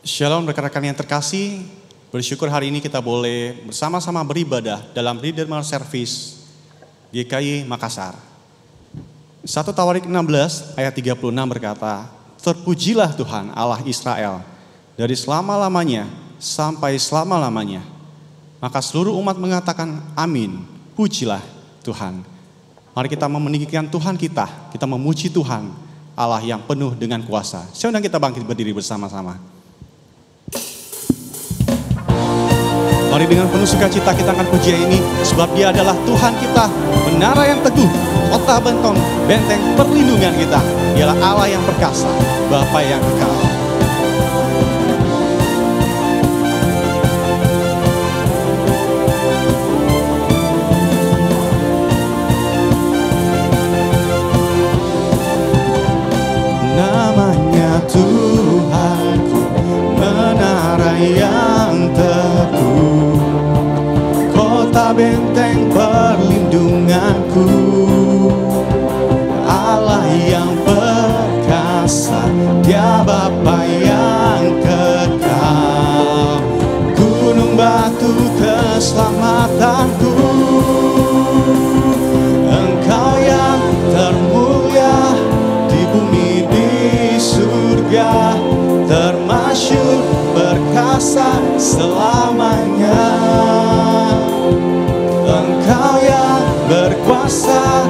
Shalom rekan-rekan yang terkasih, bersyukur hari ini kita boleh bersama-sama beribadah dalam Redeemer Service GKI Makassar. 1 Tawarik 16 ayat 36 berkata, terpujilah Tuhan Allah Israel dari selama-lamanya sampai selama-lamanya. Maka seluruh umat mengatakan amin, pujilah Tuhan. Mari kita meninggikan Tuhan kita memuji Tuhan Allah yang penuh dengan kuasa. Saya undang kita bangkit berdiri bersama-sama. Mari dengan penuh sukacita kita akan puji ini, sebab Dia adalah Tuhan kita, menara yang teguh, kota bentong, benteng perlindungan kita. Dialah Allah yang perkasa, Bapa yang kekal. Namanya Tuhanku, menara yang teguh, kota benteng perlindunganku, Allah yang perkasa, Dia Bapa yang kekal, gunung batu keselamatanku, Engkau yang termulia di bumi di surga, termasyhur perkasa selamanya. Engkau yang berkuasa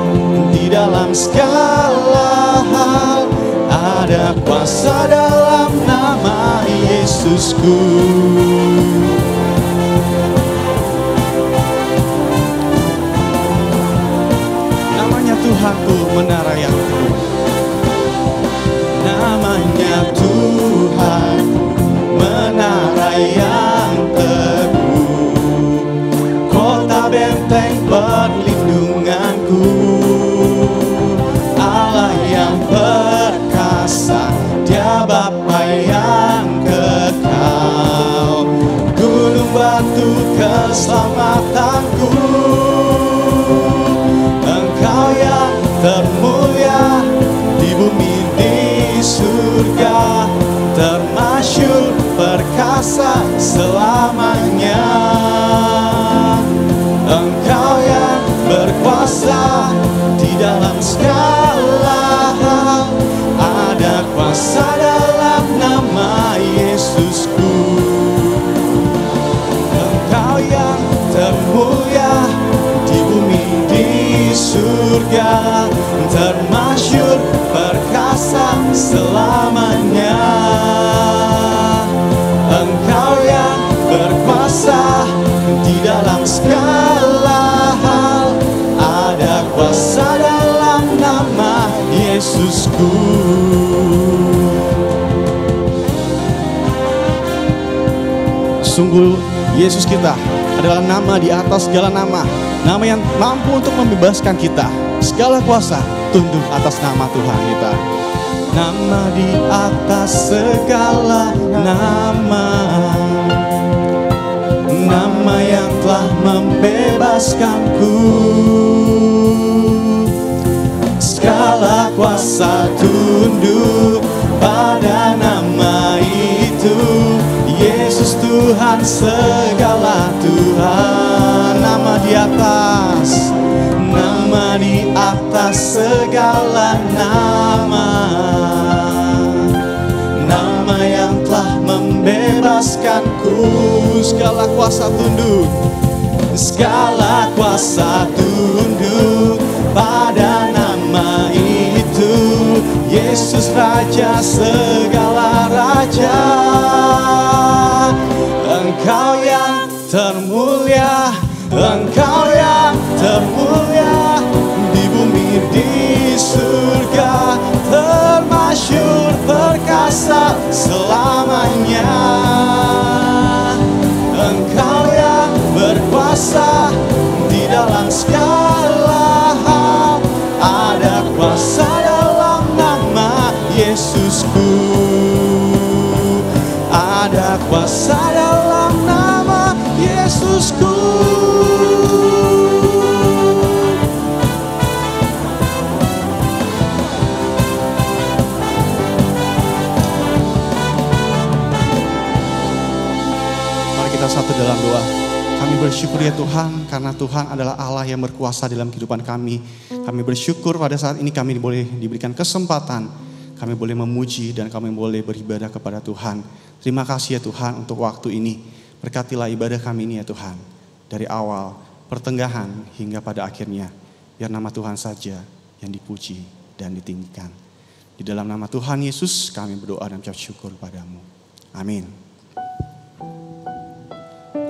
di dalam segala hal, ada kuasa dalam nama Yesusku. Namanya Tuhanku, menara yang teguh. Namanya Tuhan, menara yang teguh, kota benteng perlindunganku, Allah yang perkasa, Dia Bapa yang kekal, gunung batu keselamatanku, Engkau yang termulia di bumi di surga, termasyhur perkasa selamanya. Engkau yang berkuasa di dalam segala hal, ada kuasa dalam nama Yesusku. Engkau yang termulia di bumi di surga, termasyhur perkasa selamanya. Engkau yang berkuasa di dalam segala hal, ada kuasa dalam nama Yesusku. Sungguh Yesus kita adalah nama di atas segala nama, nama yang mampu untuk membebaskan kita. Segala kuasa tunduk atas nama Tuhan kita. Nama di atas segala nama, nama yang telah membebaskanku. Segala kuasa tunduk pada nama itu, Yesus Tuhan segala Tuhan. Nama di atas, nama di atas segala nama, nama yang telah membebaskanku. Segala kuasa tunduk, segala kuasa tunduk pada nama itu, Yesus Raja segala raja. Engkau yang termulia, Engkau yang termulia di bumi di surga, termasyhur perkasa selamanya. Engkau yang berkuasa di dalam segala hal, ada kuasa dalam nama Yesusku. Ada kuasa dalam nama Yesusku. satu dalam doa. Kami bersyukur ya Tuhan, karena Tuhan adalah Allah yang berkuasa dalam kehidupan kami. Kami bersyukur pada saat ini kami boleh diberikan kesempatan, kami boleh memuji dan kami boleh beribadah kepada Tuhan. Terima kasih ya Tuhan untuk waktu ini. Berkatilah ibadah kami ini ya Tuhan, dari awal, pertengahan hingga pada akhirnya. Biar nama Tuhan saja yang dipuji dan ditinggikan. Di dalam nama Tuhan Yesus kami berdoa dan mengucap syukur padamu. Amin.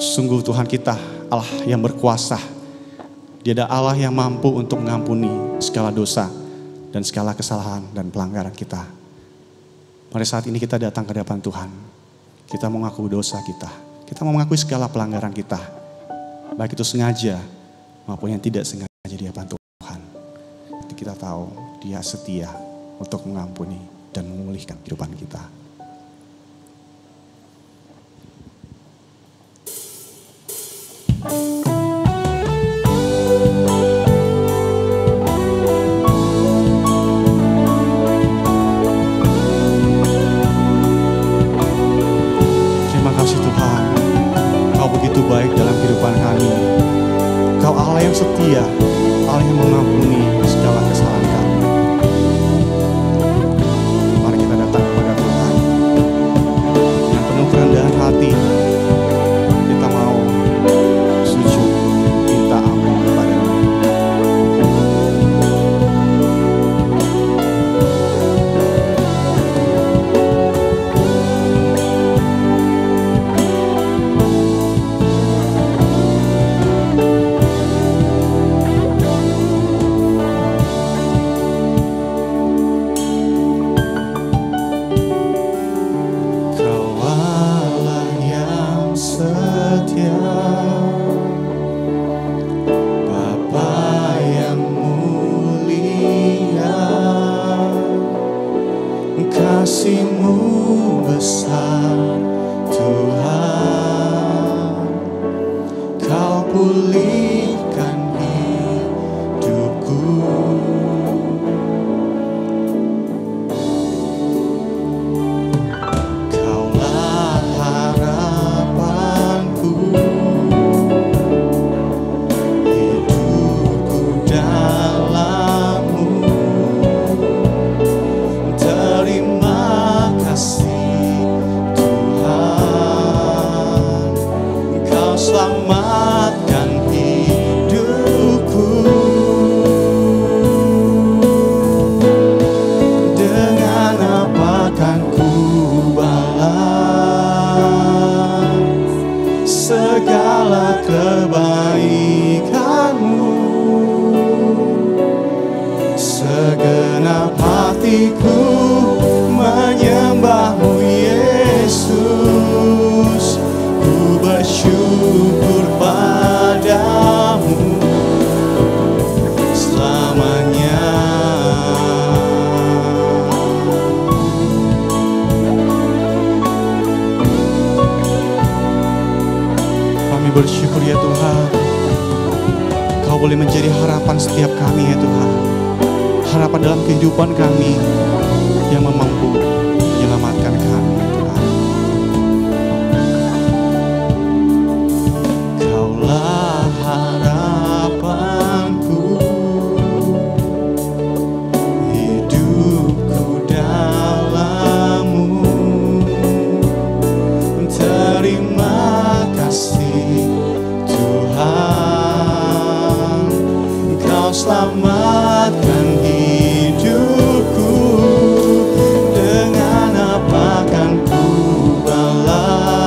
Sungguh Tuhan kita Allah yang berkuasa. Dia adalah Allah yang mampu untuk mengampuni segala dosa dan segala kesalahan dan pelanggaran kita. Pada saat ini kita datang ke hadapan Tuhan. Kita mau mengaku dosa kita. Kita mau mengakui segala pelanggaran kita. Baik itu sengaja maupun yang tidak sengaja di hadapan Tuhan. Kita tahu Dia setia untuk mengampuni dan memulihkan kehidupan kita. Terima kasih Tuhan, Kau begitu baik dalam kehidupan kami. Kau Allah yang setia, Allah yang mengampuni segala kesalahan kami. Mari kita datang kepada Tuhan dengan penuh kerendahan hati. Kita mau sujud minta ampun kepada-Mu. Kasih-Mu besar Tuhan, Kau pulihkan hidupku. Kaulah harapanku, hidupku dalam-Mu. Terima kasih Tuhan, Kau selamatkan hidupku. Dengan apa kan ku balas segala kebaikan-Mu? Segenap hatiku menyembah-Mu Yesus. Ku bersyukur padamu selamanya. Kami bersyukur ya Tuhan, Kau boleh menjadi harapan setiap kami ya Tuhan. Harapan dalam kehidupan kami yang mampu menyelamatkan kami ya Tuhan. Kaulah harapanku, hidupku dalam-Mu. Terima kasih Tuhan, Kau selamatkan hidupku. Dengan apa kan ku balas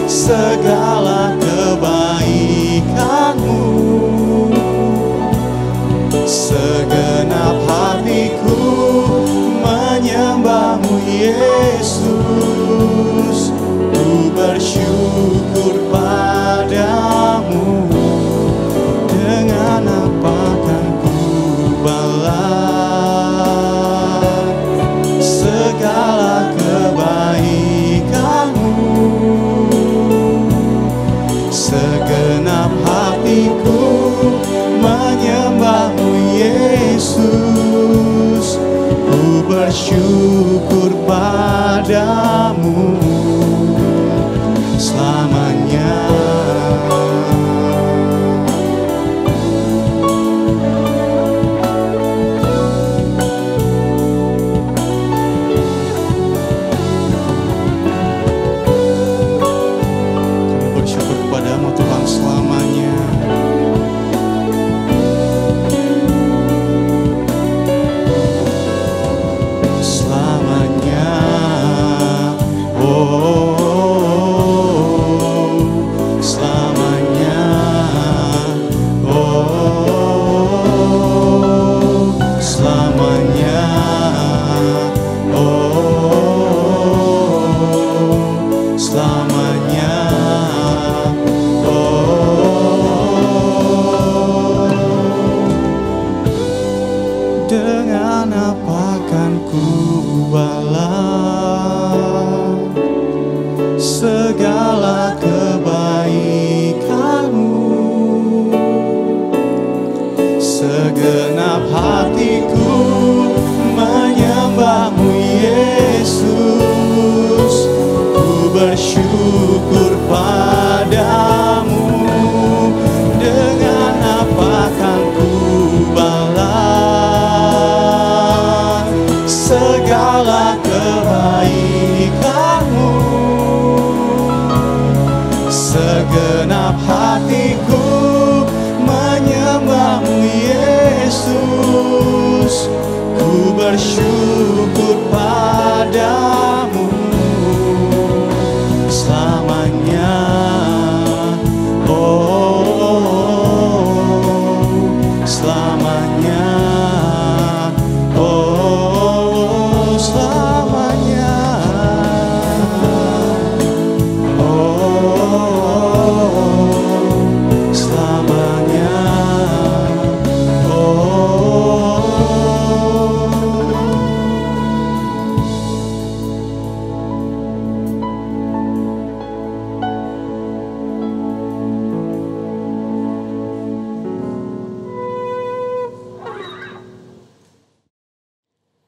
segala kebaikan-Mu? Segenap hatiku menyembah-Mu Yesus. Ku bersyukur padamu. Dengan apa kan ku balas segala kebaikan-Mu? Segenap hatiku menyembah-Mu Yesus. Ku bersyukur padamu.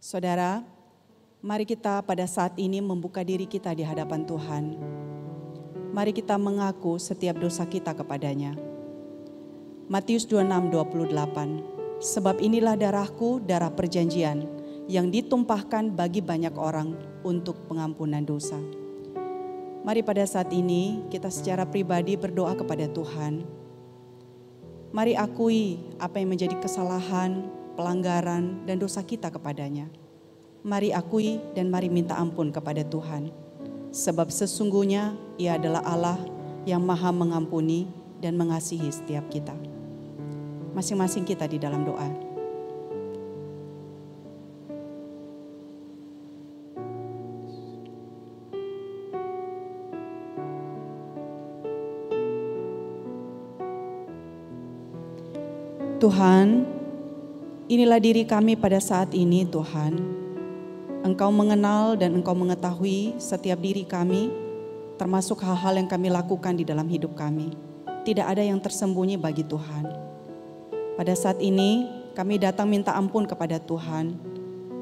Saudara, mari kita pada saat ini membuka diri kita di hadapan Tuhan. Mari kita mengaku setiap dosa kita kepadanya. Matius 26:28, sebab inilah darahku, darah perjanjian, yang ditumpahkan bagi banyak orang untuk pengampunan dosa. Mari pada saat ini kita secara pribadi berdoa kepada Tuhan. Mari akui apa yang menjadi kesalahan, pelanggaran, dan dosa kita kepadanya. Mari akui dan mari minta ampun kepada Tuhan. Sebab sesungguhnya Ia adalah Allah yang maha mengampuni dan mengasihi setiap kita. Masing-masing kita di dalam doa. Tuhan, inilah diri kami pada saat ini Tuhan. Engkau mengenal dan Engkau mengetahui setiap diri kami, termasuk hal-hal yang kami lakukan di dalam hidup kami. Tidak ada yang tersembunyi bagi Tuhan. Pada saat ini kami datang minta ampun kepada Tuhan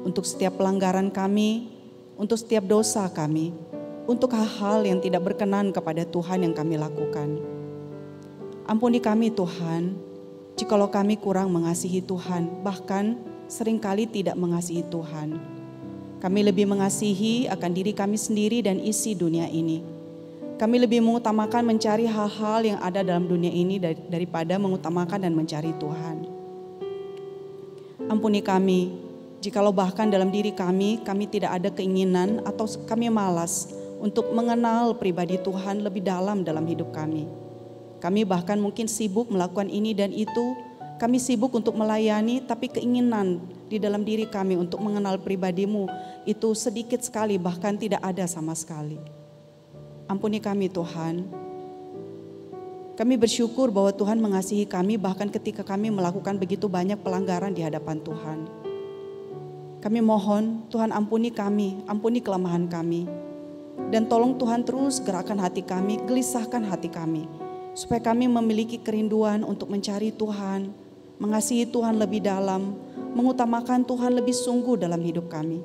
untuk setiap pelanggaran kami, untuk setiap dosa kami, untuk hal-hal yang tidak berkenan kepada Tuhan yang kami lakukan. Ampuni kami Tuhan, jikalau kami kurang mengasihi Tuhan, bahkan seringkali tidak mengasihi Tuhan. Kami lebih mengasihi akan diri kami sendiri dan isi dunia ini. Kami lebih mengutamakan mencari hal-hal yang ada dalam dunia ini daripada mengutamakan dan mencari Tuhan. Ampuni kami, jikalau bahkan dalam diri kami tidak ada keinginan atau kami malas untuk mengenal pribadi Tuhan lebih dalam hidup kami. Kami bahkan mungkin sibuk melakukan ini dan itu. Kami sibuk untuk melayani, tapi keinginan di dalam diri kami untuk mengenal pribadi-Mu itu sedikit sekali, bahkan tidak ada sama sekali. Ampuni kami Tuhan. Kami bersyukur bahwa Tuhan mengasihi kami bahkan ketika kami melakukan begitu banyak pelanggaran di hadapan Tuhan. Kami mohon Tuhan ampuni kami, ampuni kelemahan kami. Dan tolong Tuhan terus gerakkan hati kami, gelisahkan hati kami. Supaya kami memiliki kerinduan untuk mencari Tuhan, mengasihi Tuhan lebih dalam, mengutamakan Tuhan lebih sungguh dalam hidup kami.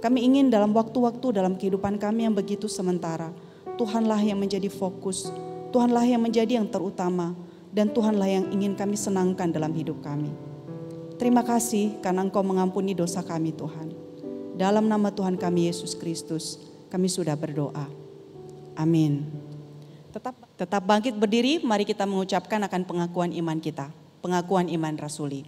Kami ingin dalam waktu-waktu dalam kehidupan kami yang begitu sementara, Tuhanlah yang menjadi fokus, Tuhanlah yang menjadi yang terutama, dan Tuhanlah yang ingin kami senangkan dalam hidup kami. Terima kasih karena Engkau mengampuni dosa kami Tuhan. Dalam nama Tuhan kami Yesus Kristus, kami sudah berdoa. Amin. Tetap bangkit berdiri, mari kita mengucapkan akan pengakuan iman kita. Pengakuan iman rasuli.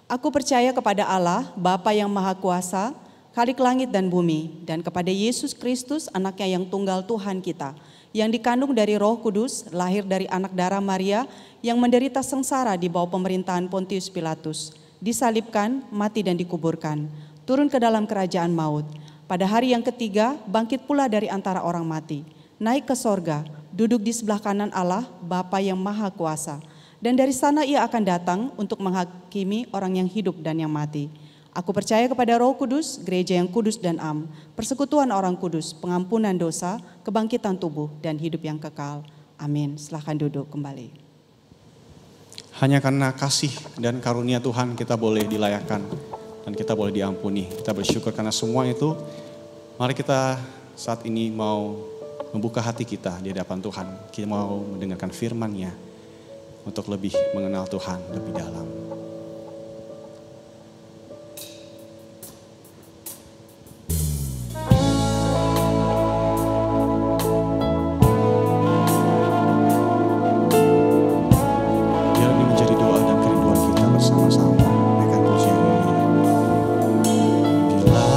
Aku percaya kepada Allah, Bapa yang Maha Kuasa, Khalik langit dan bumi, dan kepada Yesus Kristus, anaknya yang tunggal Tuhan kita, yang dikandung dari Roh Kudus, lahir dari anak darah Maria, yang menderita sengsara di bawah pemerintahan Pontius Pilatus, disalibkan, mati dan dikuburkan, turun ke dalam kerajaan maut. Pada hari yang ketiga, bangkit pula dari antara orang mati, naik ke sorga, duduk di sebelah kanan Allah, Bapa yang Maha Kuasa. Dan dari sana Ia akan datang untuk menghakimi orang yang hidup dan yang mati. Aku percaya kepada Roh Kudus, gereja yang kudus dan am, persekutuan orang kudus, pengampunan dosa, kebangkitan tubuh, dan hidup yang kekal. Amin. Silahkan duduk kembali. Hanya karena kasih dan karunia Tuhan kita boleh dilayakkan dan kita boleh diampuni. Kita bersyukur karena semua itu. Mari kita saat ini mau membuka hati kita di hadapan Tuhan. Kita mau mendengarkan firman-Nya untuk lebih mengenal Tuhan lebih dalam. Biar ini menjadi doa dan kerinduan kita bersama-sama. Naikkan pujian ini. Bila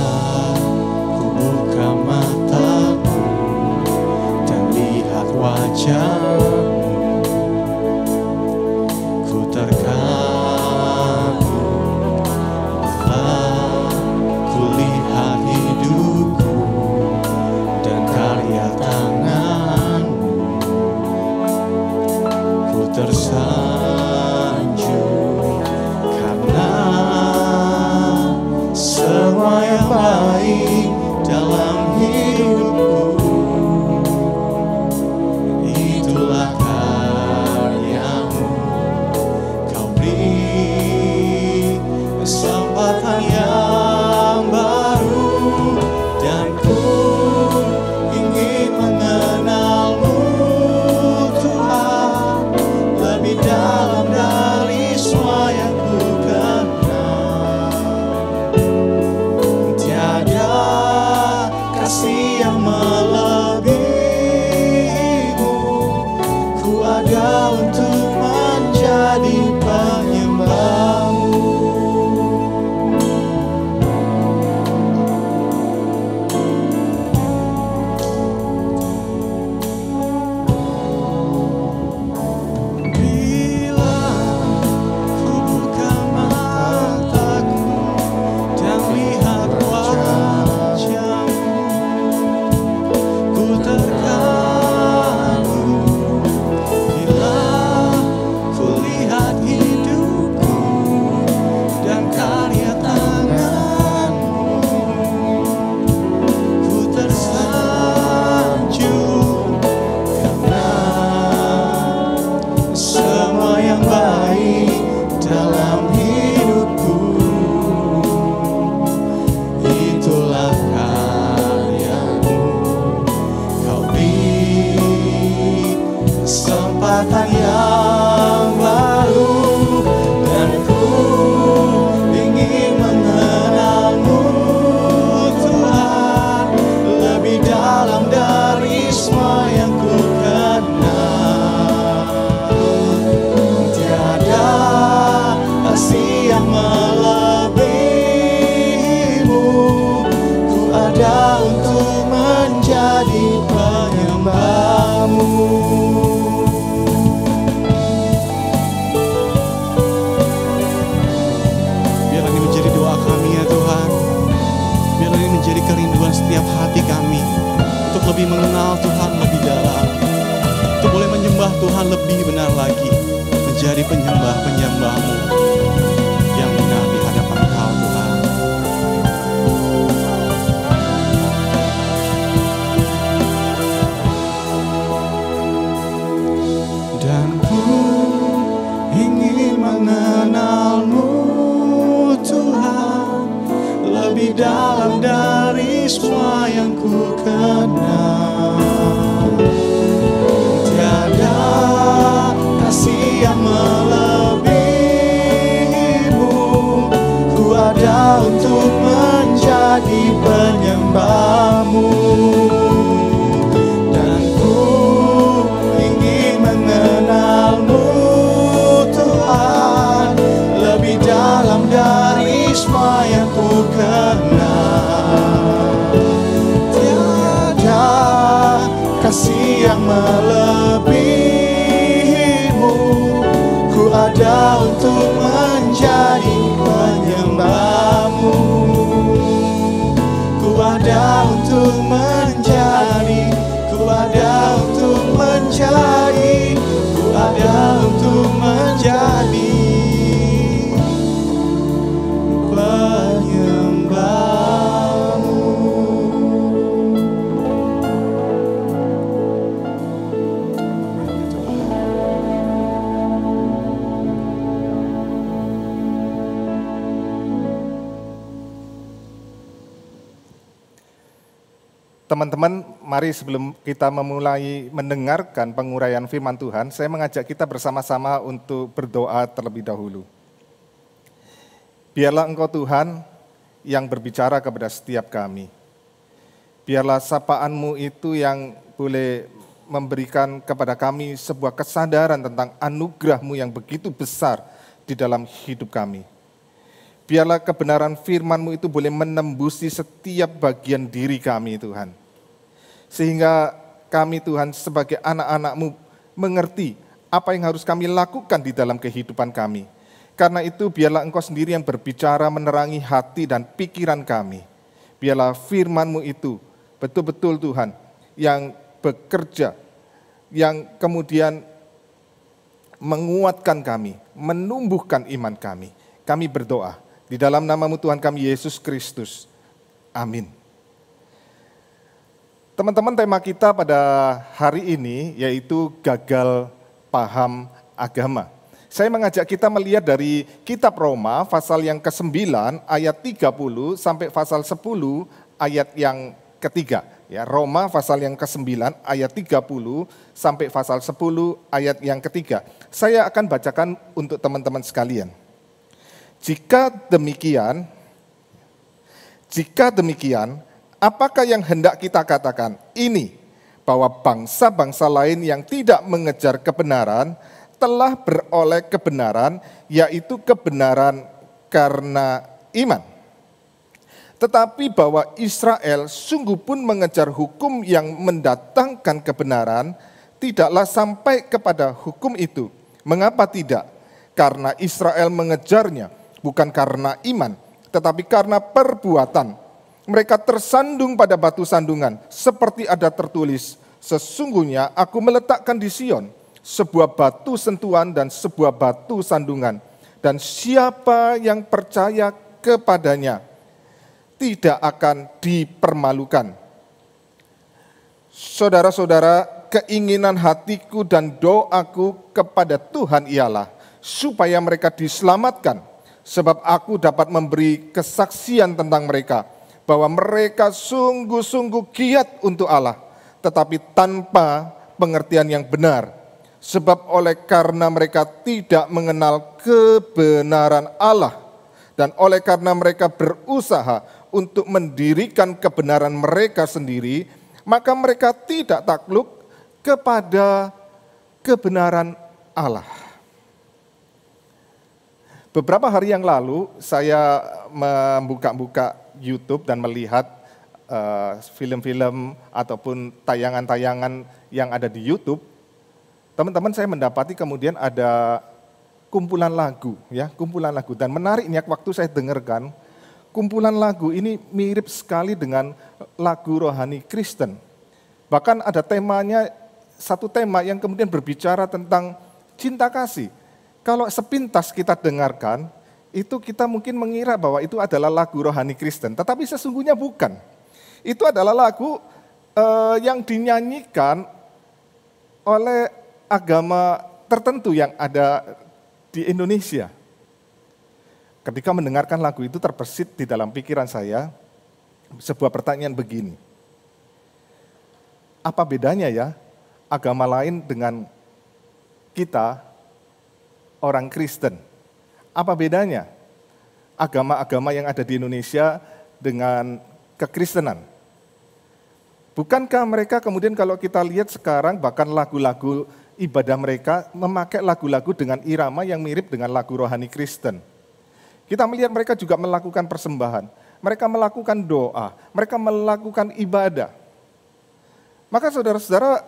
ku buka mataku dan lihat wajah, ku terkagum kasih yang melebihimu. Ku ada untuk menjadi penyembahmu. Bila ku buka mataku dan lihat wajahmu, ku terkagum. Bila ku lihat hidupku dan karya tanganmu, ku tersanjung karena semua yang baik dalam hidupku itulah karyamu. Kau beri kesempatan yang baru, dan ku ingin mengenalmu Tuhan lebih dalam dari semua yang ku kenal. Tiada kasih yang melebihimu. Ku ada untuk menjadi penyembahmu. Biar ini menjadi doa kami ya Tuhan. Biar ini menjadi kerinduan setiap hati kami untuk lebih mengenal Tuhan lebih dalam, untuk boleh menyembah Tuhan lebih benar lagi, menjadi penyembah-penyembah-Mu yang benar di hadapan Kau Tuhan. Dan ku ingin mengenal-Mu Tuhan lebih dalam dari semua yang ku kenal. Tiada kasih yang melebihimu. Ku ada untuk menjadi penyembahmu. Dan ku ingin mengenal-Mu Tuhan lebih dalam dari semua yang ku kenal. Tiada kasih yang melebihimu. Ku ada untuk menjadi penyembahmu. Ku ada untuk menjadi, ku ada untuk menjadi, ku ada untuk menjadi penyembahmu. Teman-teman, mari sebelum kita memulai mendengarkan penguraian firman Tuhan, saya mengajak kita bersama-sama untuk berdoa terlebih dahulu. Biarlah Engkau Tuhan yang berbicara kepada setiap kami. Biarlah sapaan-Mu itu yang boleh memberikan kepada kami sebuah kesadaran tentang anugerah-Mu yang begitu besar di dalam hidup kami. Biarlah kebenaran firman-Mu itu boleh menembusi setiap bagian diri kami Tuhan. Sehingga kami Tuhan sebagai anak-anak-Mu mengerti apa yang harus kami lakukan di dalam kehidupan kami. Karena itu biarlah Engkau sendiri yang berbicara menerangi hati dan pikiran kami. Biarlah firman-Mu itu betul-betul Tuhan yang bekerja, yang kemudian menguatkan kami, menumbuhkan iman kami. Kami berdoa di dalam nama-Mu Tuhan kami Yesus Kristus. Amin. Teman-teman, tema kita pada hari ini yaitu gagal paham agama. Saya mengajak kita melihat dari kitab Roma pasal yang ke-9 ayat 30 sampai pasal 10 ayat yang ketiga. Ya, Roma pasal yang ke-9 ayat 30 sampai pasal 10 ayat yang ketiga. Saya akan bacakan untuk teman-teman sekalian. Jika demikian, apakah yang hendak kita katakan? Ini, bahwa bangsa-bangsa lain yang tidak mengejar kebenaran telah beroleh kebenaran, yaitu kebenaran karena iman. Tetapi bahwa Israel sungguh pun mengejar hukum yang mendatangkan kebenaran, tidaklah sampai kepada hukum itu. Mengapa tidak? Karena Israel mengejarnya bukan karena iman, tetapi karena perbuatan. Mereka tersandung pada batu sandungan, seperti ada tertulis, sesungguhnya aku meletakkan di Sion sebuah batu sentuhan dan sebuah batu sandungan. Dan siapa yang percaya kepadanya tidak akan dipermalukan. Saudara-saudara, keinginan hatiku dan doaku kepada Tuhan ialah supaya mereka diselamatkan, sebab aku dapat memberi kesaksian tentang mereka, bahwa mereka sungguh-sungguh giat untuk Allah, tetapi tanpa pengertian yang benar. Sebab oleh karena mereka tidak mengenal kebenaran Allah, dan oleh karena mereka berusaha untuk mendirikan kebenaran mereka sendiri, maka mereka tidak takluk kepada kebenaran Allah. Beberapa hari yang lalu saya membuka YouTube dan melihat film-film ataupun tayangan-tayangan yang ada di YouTube. Teman-teman, saya mendapati kemudian ada kumpulan lagu, kumpulan lagu. Dan menariknya waktu saya dengarkan, kumpulan lagu ini mirip sekali dengan lagu rohani Kristen. Bahkan ada temanya, satu tema yang kemudian berbicara tentang cinta kasih. Kalau sepintas kita dengarkan, itu kita mungkin mengira bahwa itu adalah lagu rohani Kristen, tetapi sesungguhnya bukan. Itu adalah lagu yang dinyanyikan oleh agama tertentu yang ada di Indonesia. Ketika mendengarkan lagu itu terbesit di dalam pikiran saya sebuah pertanyaan begini. Apa bedanya ya agama lain dengan kita orang Kristen? Apa bedanya agama-agama yang ada di Indonesia dengan kekristenan? Bukankah mereka kemudian kalau kita lihat sekarang bahkan lagu-lagu ibadah mereka memakai lagu-lagu dengan irama yang mirip dengan lagu rohani Kristen? Kita melihat mereka juga melakukan persembahan, mereka melakukan doa, mereka melakukan ibadah. Maka saudara-saudara,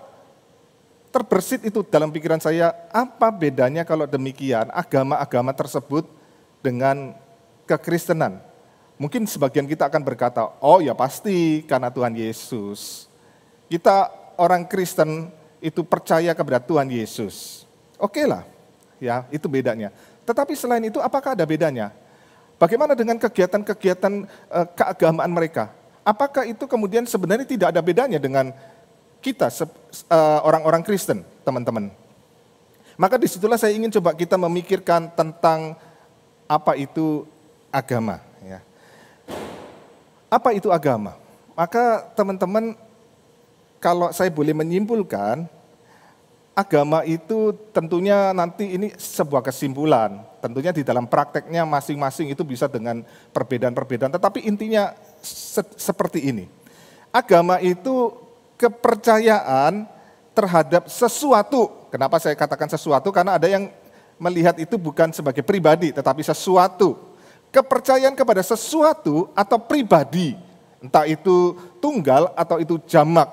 terbersit itu dalam pikiran saya, apa bedanya kalau demikian agama-agama tersebut dengan kekristenan? Mungkin sebagian kita akan berkata, oh ya pasti karena Tuhan Yesus. Kita orang Kristen itu percaya kepada Tuhan Yesus. Oke lah, ya itu bedanya. Tetapi selain itu apakah ada bedanya? Bagaimana dengan kegiatan-kegiatan keagamaan mereka? Apakah itu kemudian sebenarnya tidak ada bedanya dengan kita orang-orang Kristen, teman-teman? Maka disitulah saya ingin coba kita memikirkan tentang apa itu agama. Ya. Apa itu agama? Maka teman-teman, kalau saya boleh menyimpulkan, agama itu tentunya nanti ini sebuah kesimpulan. Tentunya di dalam prakteknya masing-masing itu bisa dengan perbedaan-perbedaan. Tetapi intinya seperti ini. Agama itu kepercayaan terhadap sesuatu. Kenapa saya katakan sesuatu? Karena ada yang melihat itu bukan sebagai pribadi, tetapi sesuatu. Kepercayaan kepada sesuatu atau pribadi, entah itu tunggal atau itu jamak.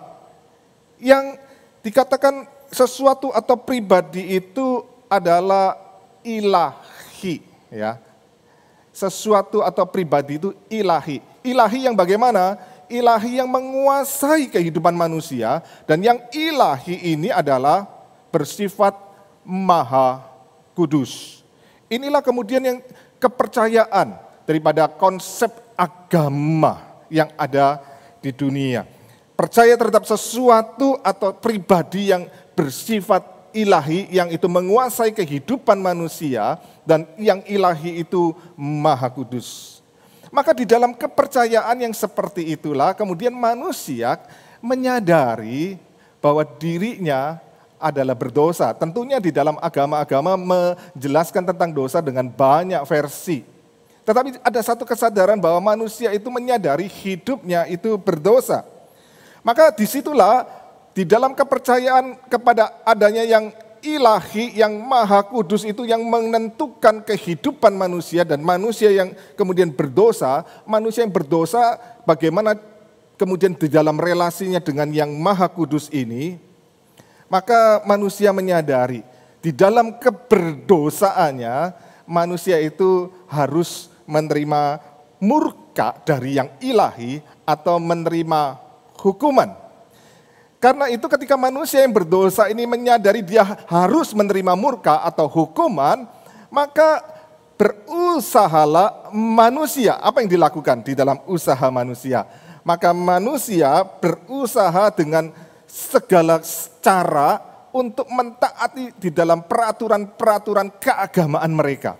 Yang dikatakan sesuatu atau pribadi itu adalah ilahi. Ya. Sesuatu atau pribadi itu ilahi. Ilahi yang bagaimana? Ilahi yang menguasai kehidupan manusia, dan yang ilahi ini adalah bersifat maha kudus. Inilah kemudian yang kepercayaan daripada konsep agama yang ada di dunia. Percaya terhadap sesuatu atau pribadi yang bersifat ilahi, yang itu menguasai kehidupan manusia, dan yang ilahi itu maha kudus. Maka di dalam kepercayaan yang seperti itulah kemudian manusia menyadari bahwa dirinya adalah berdosa. Tentunya di dalam agama-agama menjelaskan tentang dosa dengan banyak versi. Tetapi ada satu kesadaran bahwa manusia itu menyadari hidupnya itu berdosa. Maka disitulah di dalam kepercayaan kepada adanya yang ilahi, yang maha kudus itu yang menentukan kehidupan manusia, dan manusia yang kemudian berdosa, manusia yang berdosa bagaimana kemudian di dalam relasinya dengan yang maha kudus ini, maka manusia menyadari di dalam keberdosaannya manusia itu harus menerima murka dari yang ilahi atau menerima hukuman. Karena itu ketika manusia yang berdosa ini menyadari dia harus menerima murka atau hukuman, maka berusahalah manusia. Apa yang dilakukan di dalam usaha manusia? Maka manusia berusaha dengan segala cara untuk mentaati di dalam peraturan-peraturan keagamaan mereka.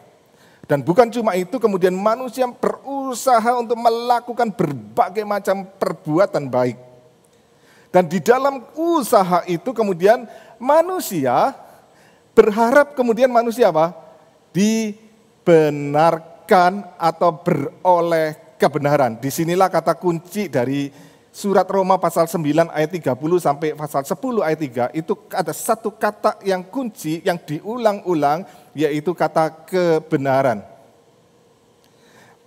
Dan bukan cuma itu, kemudian manusia berusaha untuk melakukan berbagai macam perbuatan baik. Dan di dalam usaha itu kemudian manusia berharap kemudian manusia apa? Dibenarkan atau beroleh kebenaran. Disinilah kata kunci dari surat Roma pasal 9 ayat 30 sampai pasal 10 ayat 3. Itu ada satu kata yang kunci yang diulang-ulang, yaitu kata kebenaran.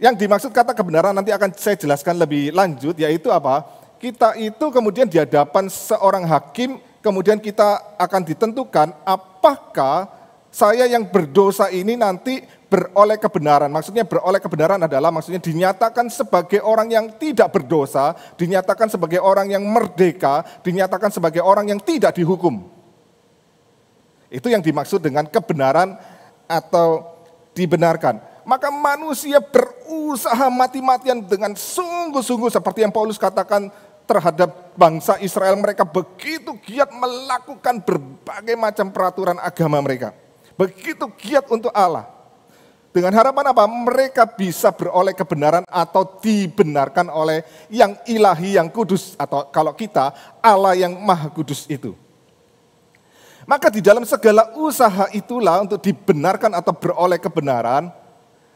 Yang dimaksud kata kebenaran nanti akan saya jelaskan lebih lanjut, yaitu apa? Kita itu kemudian di hadapan seorang hakim, kemudian kita akan ditentukan apakah saya yang berdosa ini nanti beroleh kebenaran. Maksudnya beroleh kebenaran adalah maksudnya dinyatakan sebagai orang yang tidak berdosa, dinyatakan sebagai orang yang merdeka, dinyatakan sebagai orang yang tidak dihukum. Itu yang dimaksud dengan kebenaran atau dibenarkan. Maka manusia berusaha mati-matian dengan sungguh-sungguh seperti yang Paulus katakan terhadap bangsa Israel. Mereka begitu giat melakukan berbagai macam peraturan agama mereka. Begitu giat untuk Allah. Dengan harapan apa? Mereka bisa beroleh kebenaran atau dibenarkan oleh yang ilahi, yang kudus. Atau kalau kita, Allah yang maha kudus itu. Maka di dalam segala usaha itulah untuk dibenarkan atau beroleh kebenaran,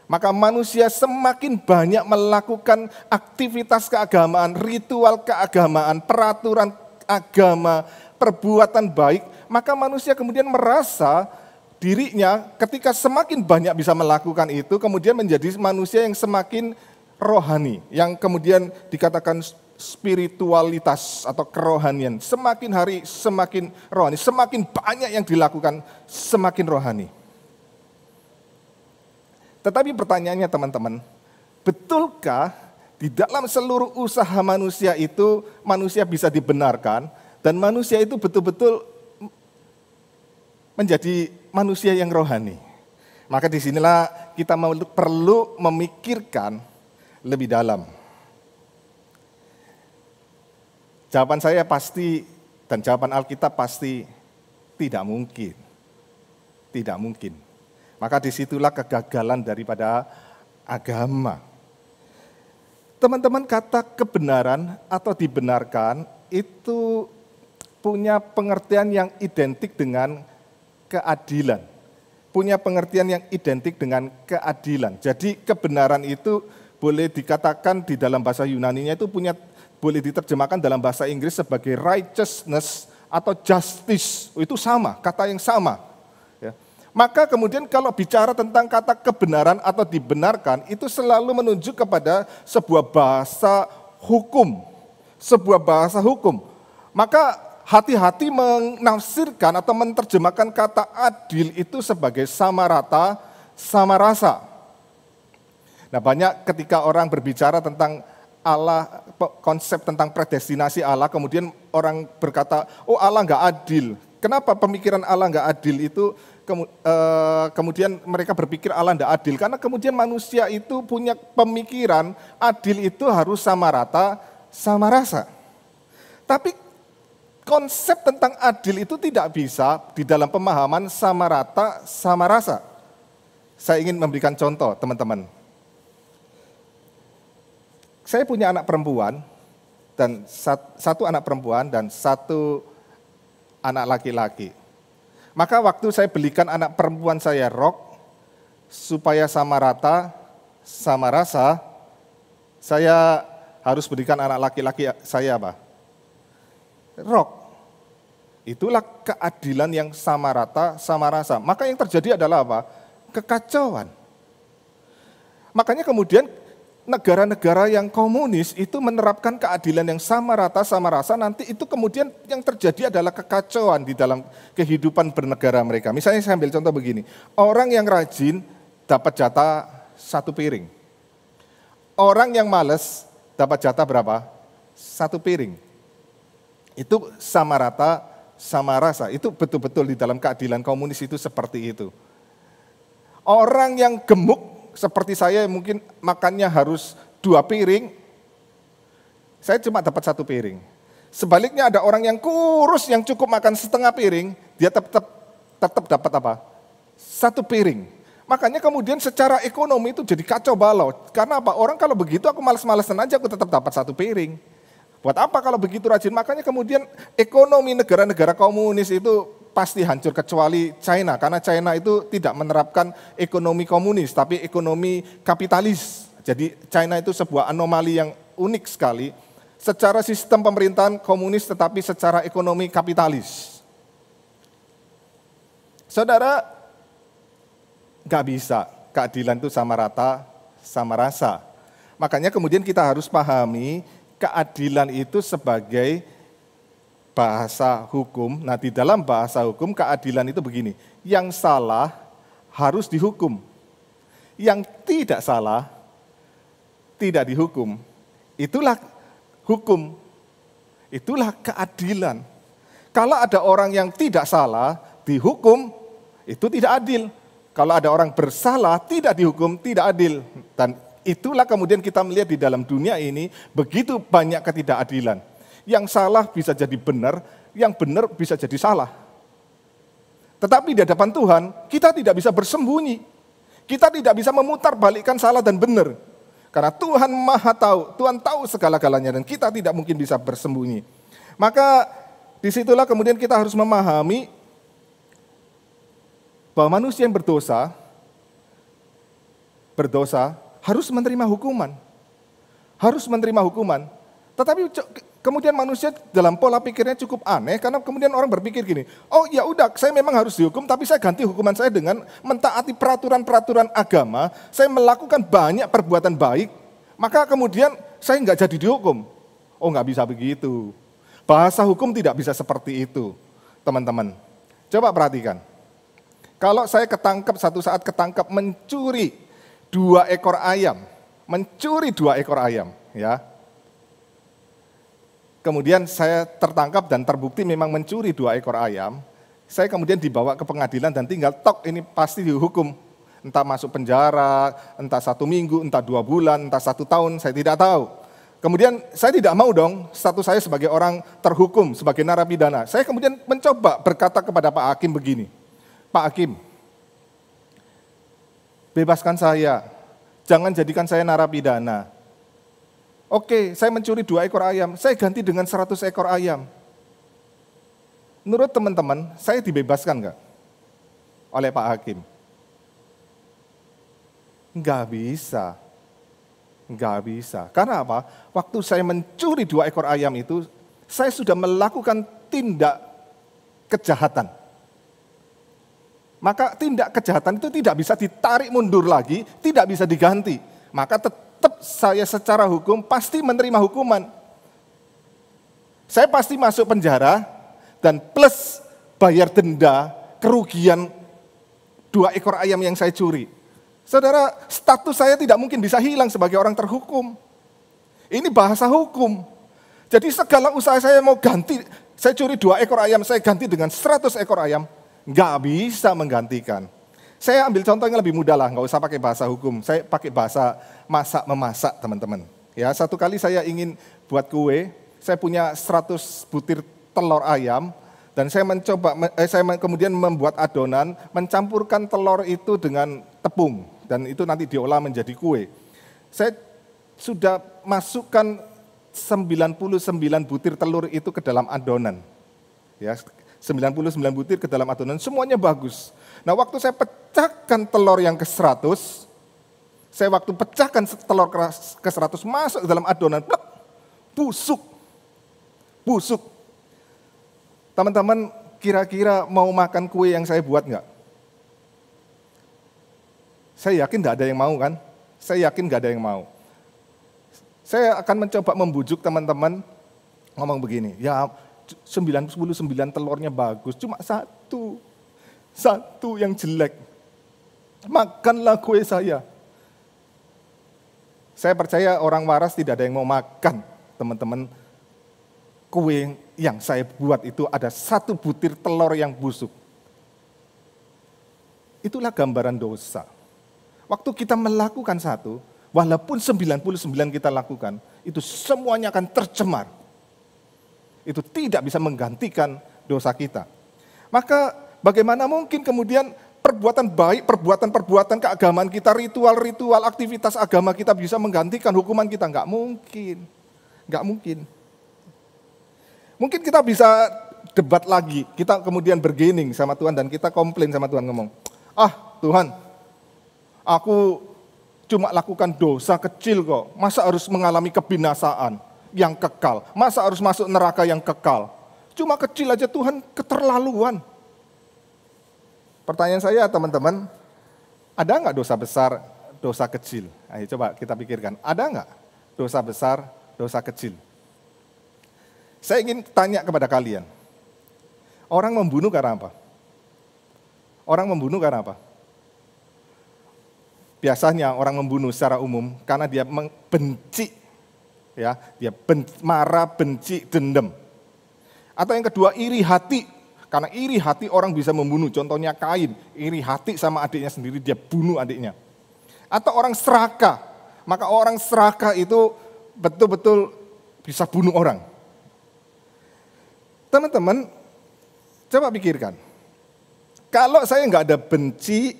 maka manusia semakin banyak melakukan aktivitas keagamaan, ritual keagamaan, peraturan agama, perbuatan baik, maka manusia kemudian merasa dirinya ketika semakin banyak bisa melakukan itu, kemudian menjadi manusia yang semakin rohani, yang kemudian dikatakan spiritualitas atau kerohanian. Semakin hari semakin rohani, semakin banyak yang dilakukan, semakin rohani. Tetapi pertanyaannya teman-teman, betulkah di dalam seluruh usaha manusia itu manusia bisa dibenarkan dan manusia itu betul-betul menjadi manusia yang rohani? Maka disinilah kita perlu memikirkan lebih dalam. Jawaban saya pasti dan jawaban Alkitab pasti tidak mungkin. Tidak mungkin. Maka disitulah kegagalan daripada agama. Teman-teman, kata kebenaran atau dibenarkan itu punya pengertian yang identik dengan keadilan. Punya pengertian yang identik dengan keadilan. Jadi kebenaran itu boleh dikatakan di dalam bahasa Yunaninya itu boleh diterjemahkan dalam bahasa Inggris sebagai righteousness atau justice. Itu sama, kata yang sama. Maka kemudian kalau bicara tentang kata kebenaran atau dibenarkan, itu selalu menunjuk kepada sebuah bahasa hukum. Sebuah bahasa hukum. Maka hati-hati menafsirkan atau menerjemahkan kata adil itu sebagai sama rata, sama rasa. Nah, banyak ketika orang berbicara tentang Allah, konsep tentang predestinasi Allah, kemudian orang berkata, oh Allah nggak adil. Kenapa pemikiran Allah nggak adil itu? Kemudian mereka berpikir Allah tidak adil, karena kemudian manusia itu punya pemikiran adil itu harus sama rata, sama rasa. Tapi konsep tentang adil itu tidak bisa di dalam pemahaman sama rata, sama rasa. Saya ingin memberikan contoh, teman-teman. Saya punya anak perempuan, dan satu anak perempuan dan satu anak laki-laki. Maka waktu saya belikan anak perempuan saya rok, supaya sama rata, sama rasa, saya harus berikan anak laki-laki saya apa? Rok. Itulah keadilan yang sama rata, sama rasa. Maka yang terjadi adalah apa? Kekacauan. Makanya kemudian negara-negara yang komunis itu menerapkan keadilan yang sama rata, sama rasa, nanti itu kemudian yang terjadi adalah kekacauan di dalam kehidupan bernegara mereka. Misalnya saya ambil contoh begini, orang yang rajin dapat jatah 1 piring. Orang yang malas dapat jatah berapa? 1 piring. Itu sama rata, sama rasa. Itu betul-betul di dalam keadilan komunis itu seperti itu. Orang yang gemuk seperti saya mungkin makannya harus 2 piring, saya cuma dapat 1 piring. Sebaliknya ada orang yang kurus yang cukup makan setengah piring, dia tetap dapat apa? 1 piring. Makanya kemudian secara ekonomi itu jadi kacau balau. Karena apa? Orang kalau begitu aku malas-malasan aja, aku tetap dapat 1 piring. Buat apa kalau begitu rajin? Makanya kemudian ekonomi negara-negara komunis itu pasti hancur kecuali China. Karena China itu tidak menerapkan ekonomi komunis, tapi ekonomi kapitalis. Jadi China itu sebuah anomali yang unik sekali. Secara sistem pemerintahan komunis tetapi secara ekonomi kapitalis. Saudara, gak bisa keadilan itu sama rata, sama rasa. Makanya kemudian kita harus pahami keadilan itu sebagai bahasa hukum. Nah, di dalam bahasa hukum keadilan itu begini, yang salah harus dihukum. Yang tidak salah tidak dihukum. Itulah hukum. Itulah keadilan. Kalau ada orang yang tidak salah dihukum, itu tidak adil. Kalau ada orang bersalah tidak dihukum, tidak adil. Dan itulah kemudian kita melihat di dalam dunia ini begitu banyak ketidakadilan. Yang salah bisa jadi benar, yang benar bisa jadi salah. Tetapi di hadapan Tuhan, kita tidak bisa bersembunyi. Kita tidak bisa memutarbalikkan salah dan benar. Karena Tuhan Maha tahu, Tuhan tahu segala-galanya dan kita tidak mungkin bisa bersembunyi. Maka disitulah kemudian kita harus memahami bahwa manusia yang berdosa harus menerima hukuman. Harus menerima hukuman. Tetapi kemudian manusia dalam pola pikirnya cukup aneh karena kemudian orang berpikir gini, oh ya udah saya memang harus dihukum tapi saya ganti hukuman saya dengan mentaati peraturan-peraturan agama, saya melakukan banyak perbuatan baik, maka kemudian saya nggak jadi dihukum. Oh nggak bisa begitu. Bahasa hukum tidak bisa seperti itu, teman-teman. Coba perhatikan. Kalau saya satu saat ketangkep mencuri 2 ekor ayam, ya. Kemudian saya tertangkap dan terbukti memang mencuri 2 ekor ayam, saya kemudian dibawa ke pengadilan dan tinggal ini pasti dihukum. Entah masuk penjara, entah 1 minggu, entah 2 bulan, entah 1 tahun, saya tidak tahu. Kemudian saya tidak mau dong status saya sebagai orang terhukum, sebagai narapidana. Saya kemudian mencoba berkata kepada Pak Hakim begini, Pak Hakim, bebaskan saya, jangan jadikan saya narapidana. Oke, saya mencuri 2 ekor ayam, saya ganti dengan 100 ekor ayam. Menurut teman-teman, saya dibebaskan enggak oleh Pak Hakim? Enggak bisa. Enggak bisa. Karena apa? Waktu saya mencuri 2 ekor ayam itu, saya sudah melakukan tindak kejahatan. Maka tindak kejahatan itu tidak bisa ditarik mundur lagi, tidak bisa diganti. Maka tetap saya secara hukum pasti menerima hukuman. Saya pasti masuk penjara dan plus bayar denda kerugian 2 ekor ayam yang saya curi. Saudara, status saya tidak mungkin bisa hilang sebagai orang terhukum. Ini bahasa hukum. Jadi segala usaha saya mau ganti, saya curi 2 ekor ayam, saya ganti dengan 100 ekor ayam. Nggak bisa menggantikan. Saya ambil contoh yang lebih mudah lah, nggak usah pakai bahasa hukum. Saya pakai bahasa masak-memasak, teman-teman. Ya, satu kali saya ingin buat kue, saya punya 100 butir telur ayam, dan saya kemudian membuat adonan, mencampurkan telur itu dengan tepung, dan itu nanti diolah menjadi kue. Saya sudah masukkan 99 butir telur itu ke dalam adonan. Ya, 99 butir ke dalam adonan, semuanya bagus. Nah waktu saya pecahkan telur yang ke-100, Saya waktu pecahkan telur ke 100, masuk dalam adonan, plek, busuk. Busuk. Teman-teman kira-kira mau makan kue yang saya buat enggak? Saya yakin enggak ada yang mau kan? Saya yakin enggak ada yang mau. Saya akan mencoba membujuk teman-teman ngomong begini, ya 99 telurnya bagus, cuma satu yang jelek. Makanlah kue saya. Saya percaya orang waras tidak ada yang mau makan, teman-teman. Kue yang saya buat itu ada 1 butir telur yang busuk. Itulah gambaran dosa. Waktu kita melakukan satu, walaupun 99 kita lakukan, itu semuanya akan tercemar. Itu tidak bisa menggantikan dosa kita. Maka bagaimana mungkin kemudian perbuatan baik, perbuatan keagamaan kita, ritual-ritual, aktivitas agama kita bisa menggantikan hukuman kita? Enggak mungkin. Enggak mungkin. Mungkin kita bisa debat lagi, kita kemudian bergening sama Tuhan dan kita komplain sama Tuhan, ngomong, Tuhan, aku cuma lakukan dosa kecil kok, masa harus mengalami kebinasaan yang kekal, masa harus masuk neraka yang kekal, cuma kecil aja Tuhan, keterlaluan. Pertanyaan saya teman-teman, ada nggak dosa besar, dosa kecil? Ayo coba kita pikirkan, ada nggak dosa besar, dosa kecil? Saya ingin tanya kepada kalian, orang membunuh karena apa? Orang membunuh karena apa? Biasanya orang membunuh secara umum karena dia benci, ya, dia marah, benci, dendam. Atau yang kedua iri hati. Karena iri hati orang bisa membunuh, contohnya Kain, iri hati sama adiknya sendiri, dia bunuh adiknya. Atau orang serakah, maka orang serakah itu betul-betul bisa bunuh orang. Teman-teman, coba pikirkan, kalau saya nggak ada benci,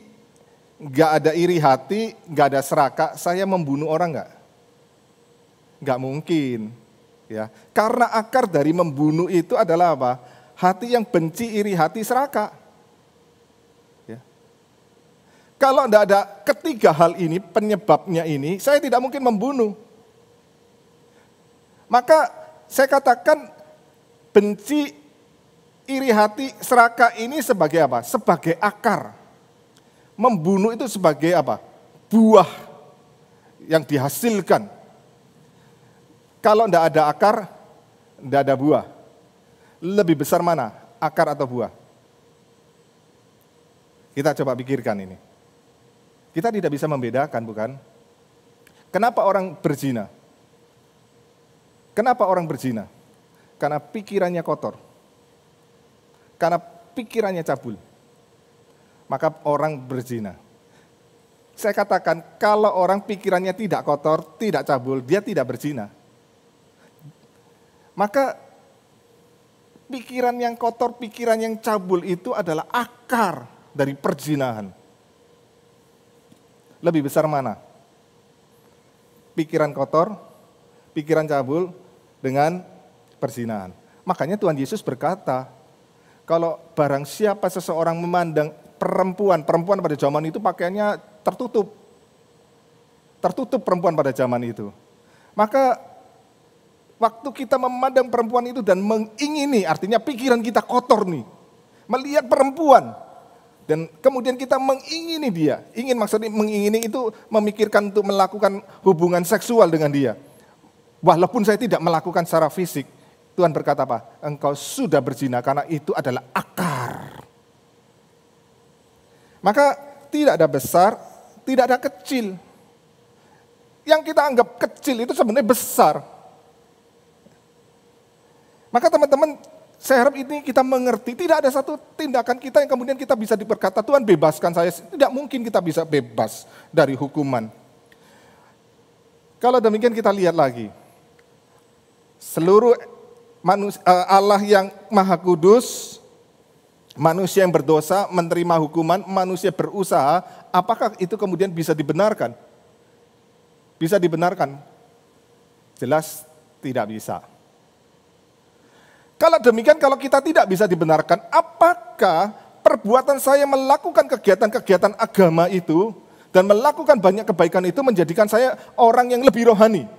nggak ada iri hati, nggak ada serakah, saya membunuh orang nggak? Nggak mungkin. Ya. Karena akar dari membunuh itu adalah apa? Hati yang benci, iri hati, serakah. Ya. Kalau tidak ada ketiga hal ini, penyebabnya ini, saya tidak mungkin membunuh. Maka saya katakan benci, iri hati, serakah ini sebagai apa? Sebagai akar. Membunuh itu sebagai apa? Buah yang dihasilkan. Kalau tidak ada akar, tidak ada buah. Lebih besar mana? Akar atau buah? Kita coba pikirkan ini. Kita tidak bisa membedakan, bukan? Kenapa orang berzina? Kenapa orang berzina? Karena pikirannya kotor. Karena pikirannya cabul. Maka orang berzina. Saya katakan, kalau orang pikirannya tidak kotor, tidak cabul, dia tidak berzina. Maka pikiran yang kotor, pikiran yang cabul itu adalah akar dari perzinahan. Lebih besar mana? Pikiran kotor, pikiran cabul dengan perzinahan. Makanya Tuhan Yesus berkata, kalau barang siapa seseorang memandang perempuan pada zaman itu pakaiannya tertutup. Tertutup perempuan pada zaman itu. Maka waktu kita memandang perempuan itu dan mengingini, artinya pikiran kita kotor nih. Melihat perempuan dan kemudian kita mengingini dia. Maksudnya mengingini itu memikirkan untuk melakukan hubungan seksual dengan dia. Walaupun saya tidak melakukan secara fisik, Tuhan berkata apa? Engkau sudah berzina karena itu adalah akar. Maka tidak ada besar, tidak ada kecil. Yang kita anggap kecil itu sebenarnya besar. Maka teman-teman, saya harap ini kita mengerti, tidak ada satu tindakan kita yang kemudian kita bisa berkata, Tuhan bebaskan saya. Tidak mungkin kita bisa bebas dari hukuman. Kalau demikian kita lihat lagi. Seluruh Allah yang maha kudus, manusia yang berdosa, menerima hukuman, manusia berusaha, apakah itu kemudian bisa dibenarkan? Bisa dibenarkan? Jelas tidak bisa. Kalau demikian, kalau kita tidak bisa dibenarkan, apakah perbuatan saya melakukan kegiatan-kegiatan agama itu Dan melakukan banyak kebaikan itu menjadikan saya orang yang lebih rohani.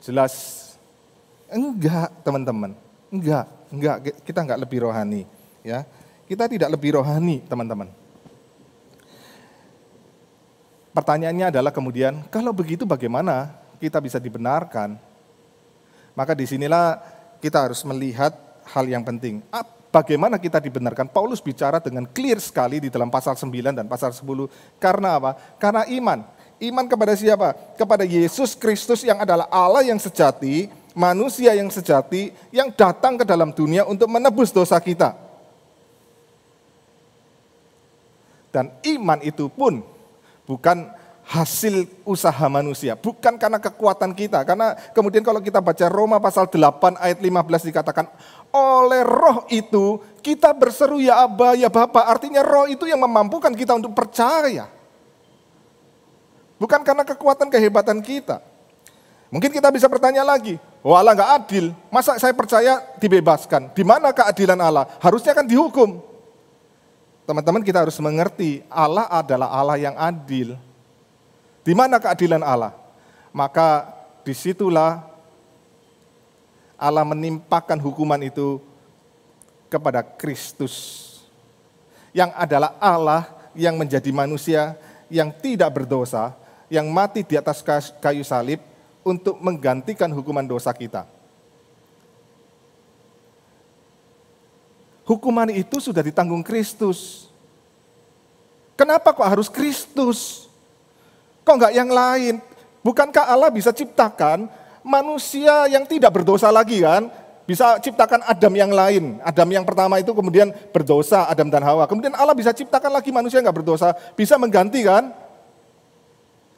Jelas? Enggak, teman-teman. Enggak, kita enggak lebih rohani, ya. Kita tidak lebih rohani, teman-teman. Pertanyaannya adalah kemudian, kalau begitu bagaimana kita bisa dibenarkan? Maka disinilah kita harus melihat hal yang penting. Bagaimana kita dibenarkan? Paulus bicara dengan clear sekali di dalam pasal 9 dan pasal 10. Karena apa? Karena iman. Iman kepada siapa? Kepada Yesus Kristus yang adalah Allah yang sejati, manusia yang sejati, yang datang ke dalam dunia untuk menebus dosa kita. Dan iman itu pun bukan hasil usaha manusia, bukan karena kekuatan kita. Karena kemudian kalau kita baca Roma pasal 8 ayat 15 dikatakan, oleh roh itu kita berseru ya Aba, ya Bapa. Artinya roh itu yang memampukan kita untuk percaya. Bukan karena kekuatan kehebatan kita. Mungkin kita bisa bertanya lagi, oh Allah nggak adil, masa saya percaya dibebaskan? Di mana keadilan Allah? Harusnya kan dihukum. Teman-teman, kita harus mengerti Allah adalah Allah yang adil. Di mana keadilan Allah? Maka disitulah Allah menimpakan hukuman itu kepada Kristus. Yang adalah Allah yang menjadi manusia yang tidak berdosa, yang mati di atas kayu salib untuk menggantikan hukuman dosa kita. Hukuman itu sudah ditanggung Kristus. Kenapa kok harus Kristus? Kok enggak yang lain? Bukankah Allah bisa ciptakan manusia yang tidak berdosa lagi kan? Bisa ciptakan Adam yang lain. Adam yang pertama itu kemudian berdosa, Adam dan Hawa. Kemudian Allah bisa ciptakan lagi manusia yang enggak berdosa. Bisa mengganti kan?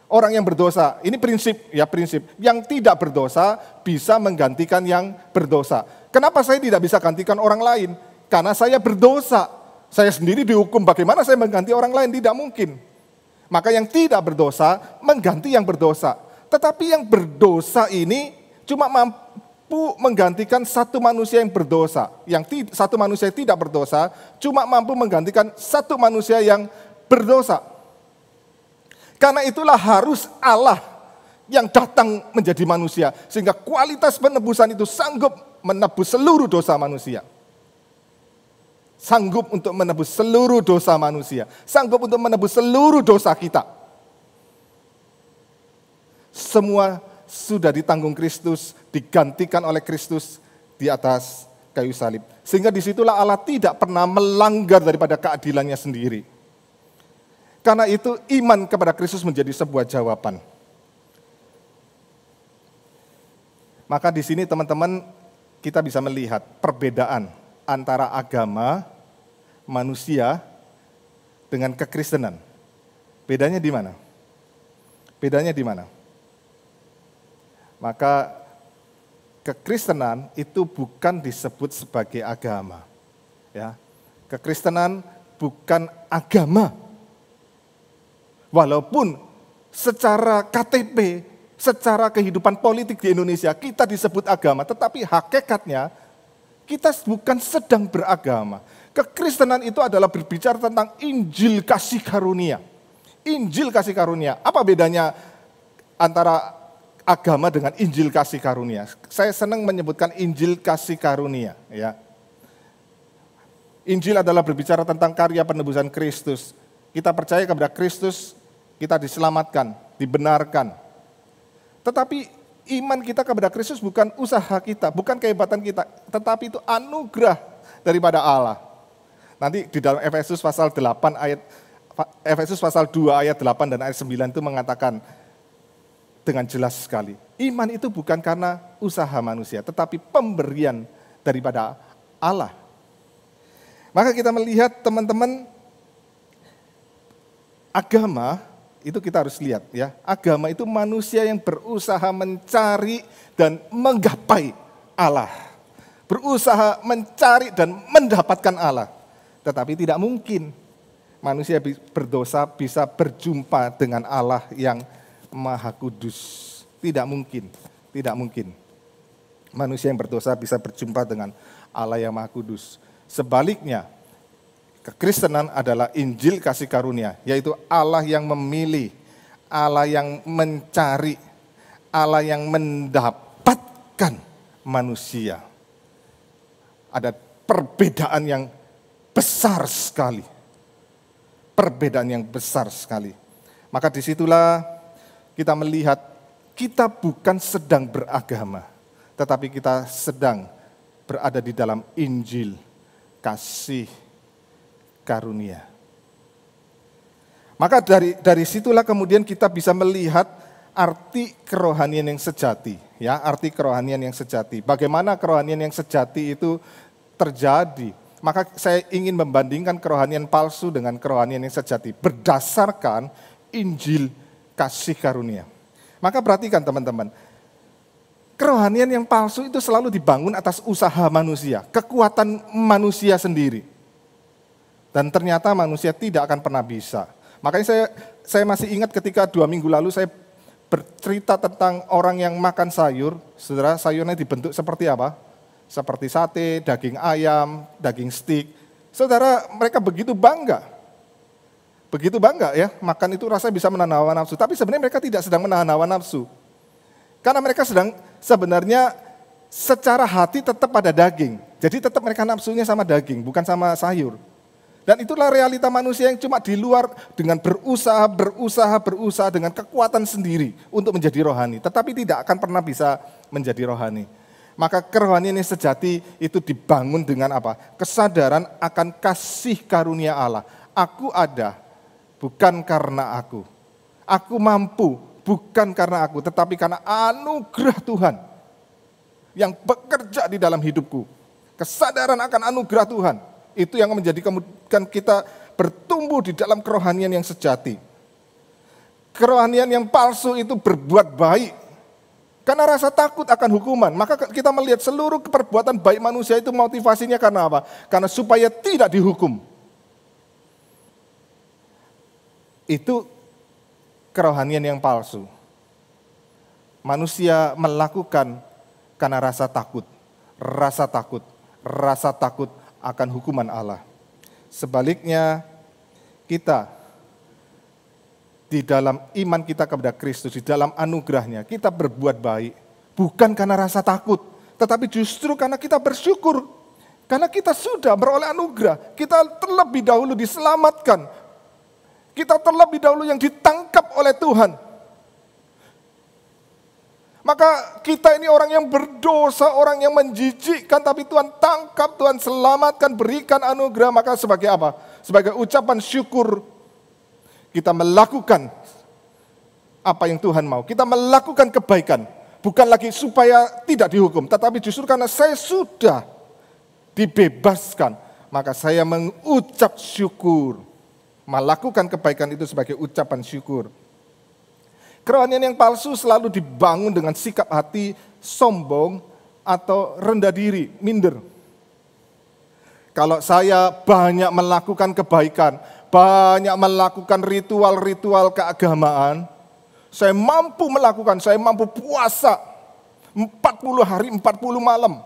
Orang yang berdosa. Ini prinsip, ya prinsip. Yang tidak berdosa bisa menggantikan yang berdosa. Kenapa saya tidak bisa gantikan orang lain? Karena saya berdosa. Saya sendiri dihukum, bagaimana saya mengganti orang lain? Tidak mungkin. Maka yang tidak berdosa mengganti yang berdosa. Tetapi yang berdosa ini cuma mampu menggantikan satu manusia yang berdosa. Satu manusia yang tidak berdosa cuma mampu menggantikan satu manusia yang berdosa. Karena itulah harus Allah yang datang menjadi manusia. Sehingga kualitas penebusan itu sanggup menebus seluruh dosa manusia. Sanggup untuk menebus seluruh dosa manusia. Sanggup untuk menebus seluruh dosa kita. Semua sudah ditanggung Kristus, digantikan oleh Kristus di atas kayu salib. Sehingga disitulah Allah tidak pernah melanggar daripada keadilannya sendiri. Karena itu iman kepada Kristus menjadi sebuah jawaban. Maka di sini teman-teman kita bisa melihat perbedaan antara agama manusia dengan kekristenan. Bedanya di mana? Bedanya di mana? Maka kekristenan itu bukan disebut sebagai agama. Ya. Kekristenan bukan agama. Walaupun secara KTP, secara kehidupan politik di Indonesia kita disebut agama, tetapi hakikatnya kita bukan sedang beragama. Kekristenan itu adalah berbicara tentang Injil kasih karunia. Injil kasih karunia. Apa bedanya antara agama dengan Injil kasih karunia? Saya senang menyebutkan Injil kasih karunia. Ya. Injil adalah berbicara tentang karya penebusan Kristus. Kita percaya kepada Kristus, kita diselamatkan, dibenarkan. Tetapi iman kita kepada Kristus bukan usaha kita, bukan kehebatan kita, tetapi itu anugerah daripada Allah. Nanti di dalam Efesus pasal 2 ayat 8 dan ayat 9 itu mengatakan dengan jelas sekali, iman itu bukan karena usaha manusia, tetapi pemberian daripada Allah. Maka kita melihat teman-teman, agama itu kita harus lihat ya. Agama itu manusia yang berusaha mencari dan menggapai Allah. Berusaha mencari dan mendapatkan Allah. Tetapi tidak mungkin manusia berdosa bisa berjumpa dengan Allah yang Maha Kudus. Tidak mungkin, tidak mungkin. Manusia yang berdosa bisa berjumpa dengan Allah yang Maha Kudus. Sebaliknya, Kekristenan adalah Injil kasih karunia, yaitu Allah yang memilih, Allah yang mencari, Allah yang mendapatkan manusia. Ada perbedaan yang besar sekali. Perbedaan yang besar sekali. Maka disitulah kita melihat kita bukan sedang beragama, tetapi kita sedang berada di dalam Injil kasih karunia. Maka dari situlah kemudian kita bisa melihat arti kerohanian yang sejati, ya, arti kerohanian yang sejati. Bagaimana kerohanian yang sejati itu terjadi? Maka saya ingin membandingkan kerohanian palsu dengan kerohanian yang sejati berdasarkan Injil kasih karunia. Maka perhatikan teman-teman, kerohanian yang palsu itu selalu dibangun atas usaha manusia, kekuatan manusia sendiri. Dan ternyata manusia tidak akan pernah bisa. Makanya saya masih ingat ketika 2 minggu lalu saya bercerita tentang orang yang makan sayur. Saudara, sayurnya dibentuk seperti apa? Seperti sate, daging ayam, daging steak. Saudara, mereka begitu bangga. Begitu bangga ya, makan itu rasanya bisa menahan hawa nafsu. Tapi sebenarnya mereka tidak sedang menahan hawa nafsu. Karena mereka sedang sebenarnya secara hati tetap pada daging. Jadi tetap mereka nafsunya sama daging, bukan sama sayur. Dan itulah realita manusia yang cuma di luar dengan berusaha dengan kekuatan sendiri untuk menjadi rohani. Tetapi tidak akan pernah bisa menjadi rohani. Maka kerohanian yang sejati itu dibangun dengan apa? Kesadaran akan kasih karunia Allah. Aku ada, bukan karena aku. Aku mampu, bukan karena aku, tetapi karena anugerah Tuhan yang bekerja di dalam hidupku. Kesadaran akan anugerah Tuhan. Itu yang menjadikan kita bertumbuh di dalam kerohanian yang sejati. Kerohanian yang palsu itu berbuat baik. Karena rasa takut akan hukuman. Maka kita melihat seluruh perbuatan baik manusia itu motivasinya karena apa? Karena supaya tidak dihukum. Itu kerohanian yang palsu. Manusia melakukan karena rasa takut. Rasa takut akan hukuman Allah. Sebaliknya, kita di dalam iman kita kepada Kristus, di dalam anugerahnya, kita berbuat baik, bukan karena rasa takut, tetapi justru karena kita bersyukur, karena kita sudah beroleh anugerah, kita terlebih dahulu diselamatkan, kita terlebih dahulu yang ditangkap oleh Tuhan. Maka kita ini orang yang berdosa, orang yang menjijikkan, tapi Tuhan tangkap, Tuhan selamatkan, berikan anugerah. Maka sebagai apa? Sebagai ucapan syukur, kita melakukan apa yang Tuhan mau. Kita melakukan kebaikan, bukan lagi supaya tidak dihukum, tetapi justru karena saya sudah dibebaskan, maka saya mengucap syukur. Melakukan kebaikan itu sebagai ucapan syukur. Kerohanian yang palsu selalu dibangun dengan sikap hati sombong atau rendah diri, minder. Kalau saya banyak melakukan kebaikan, banyak melakukan ritual-ritual keagamaan, saya mampu puasa 40 hari 40 malam.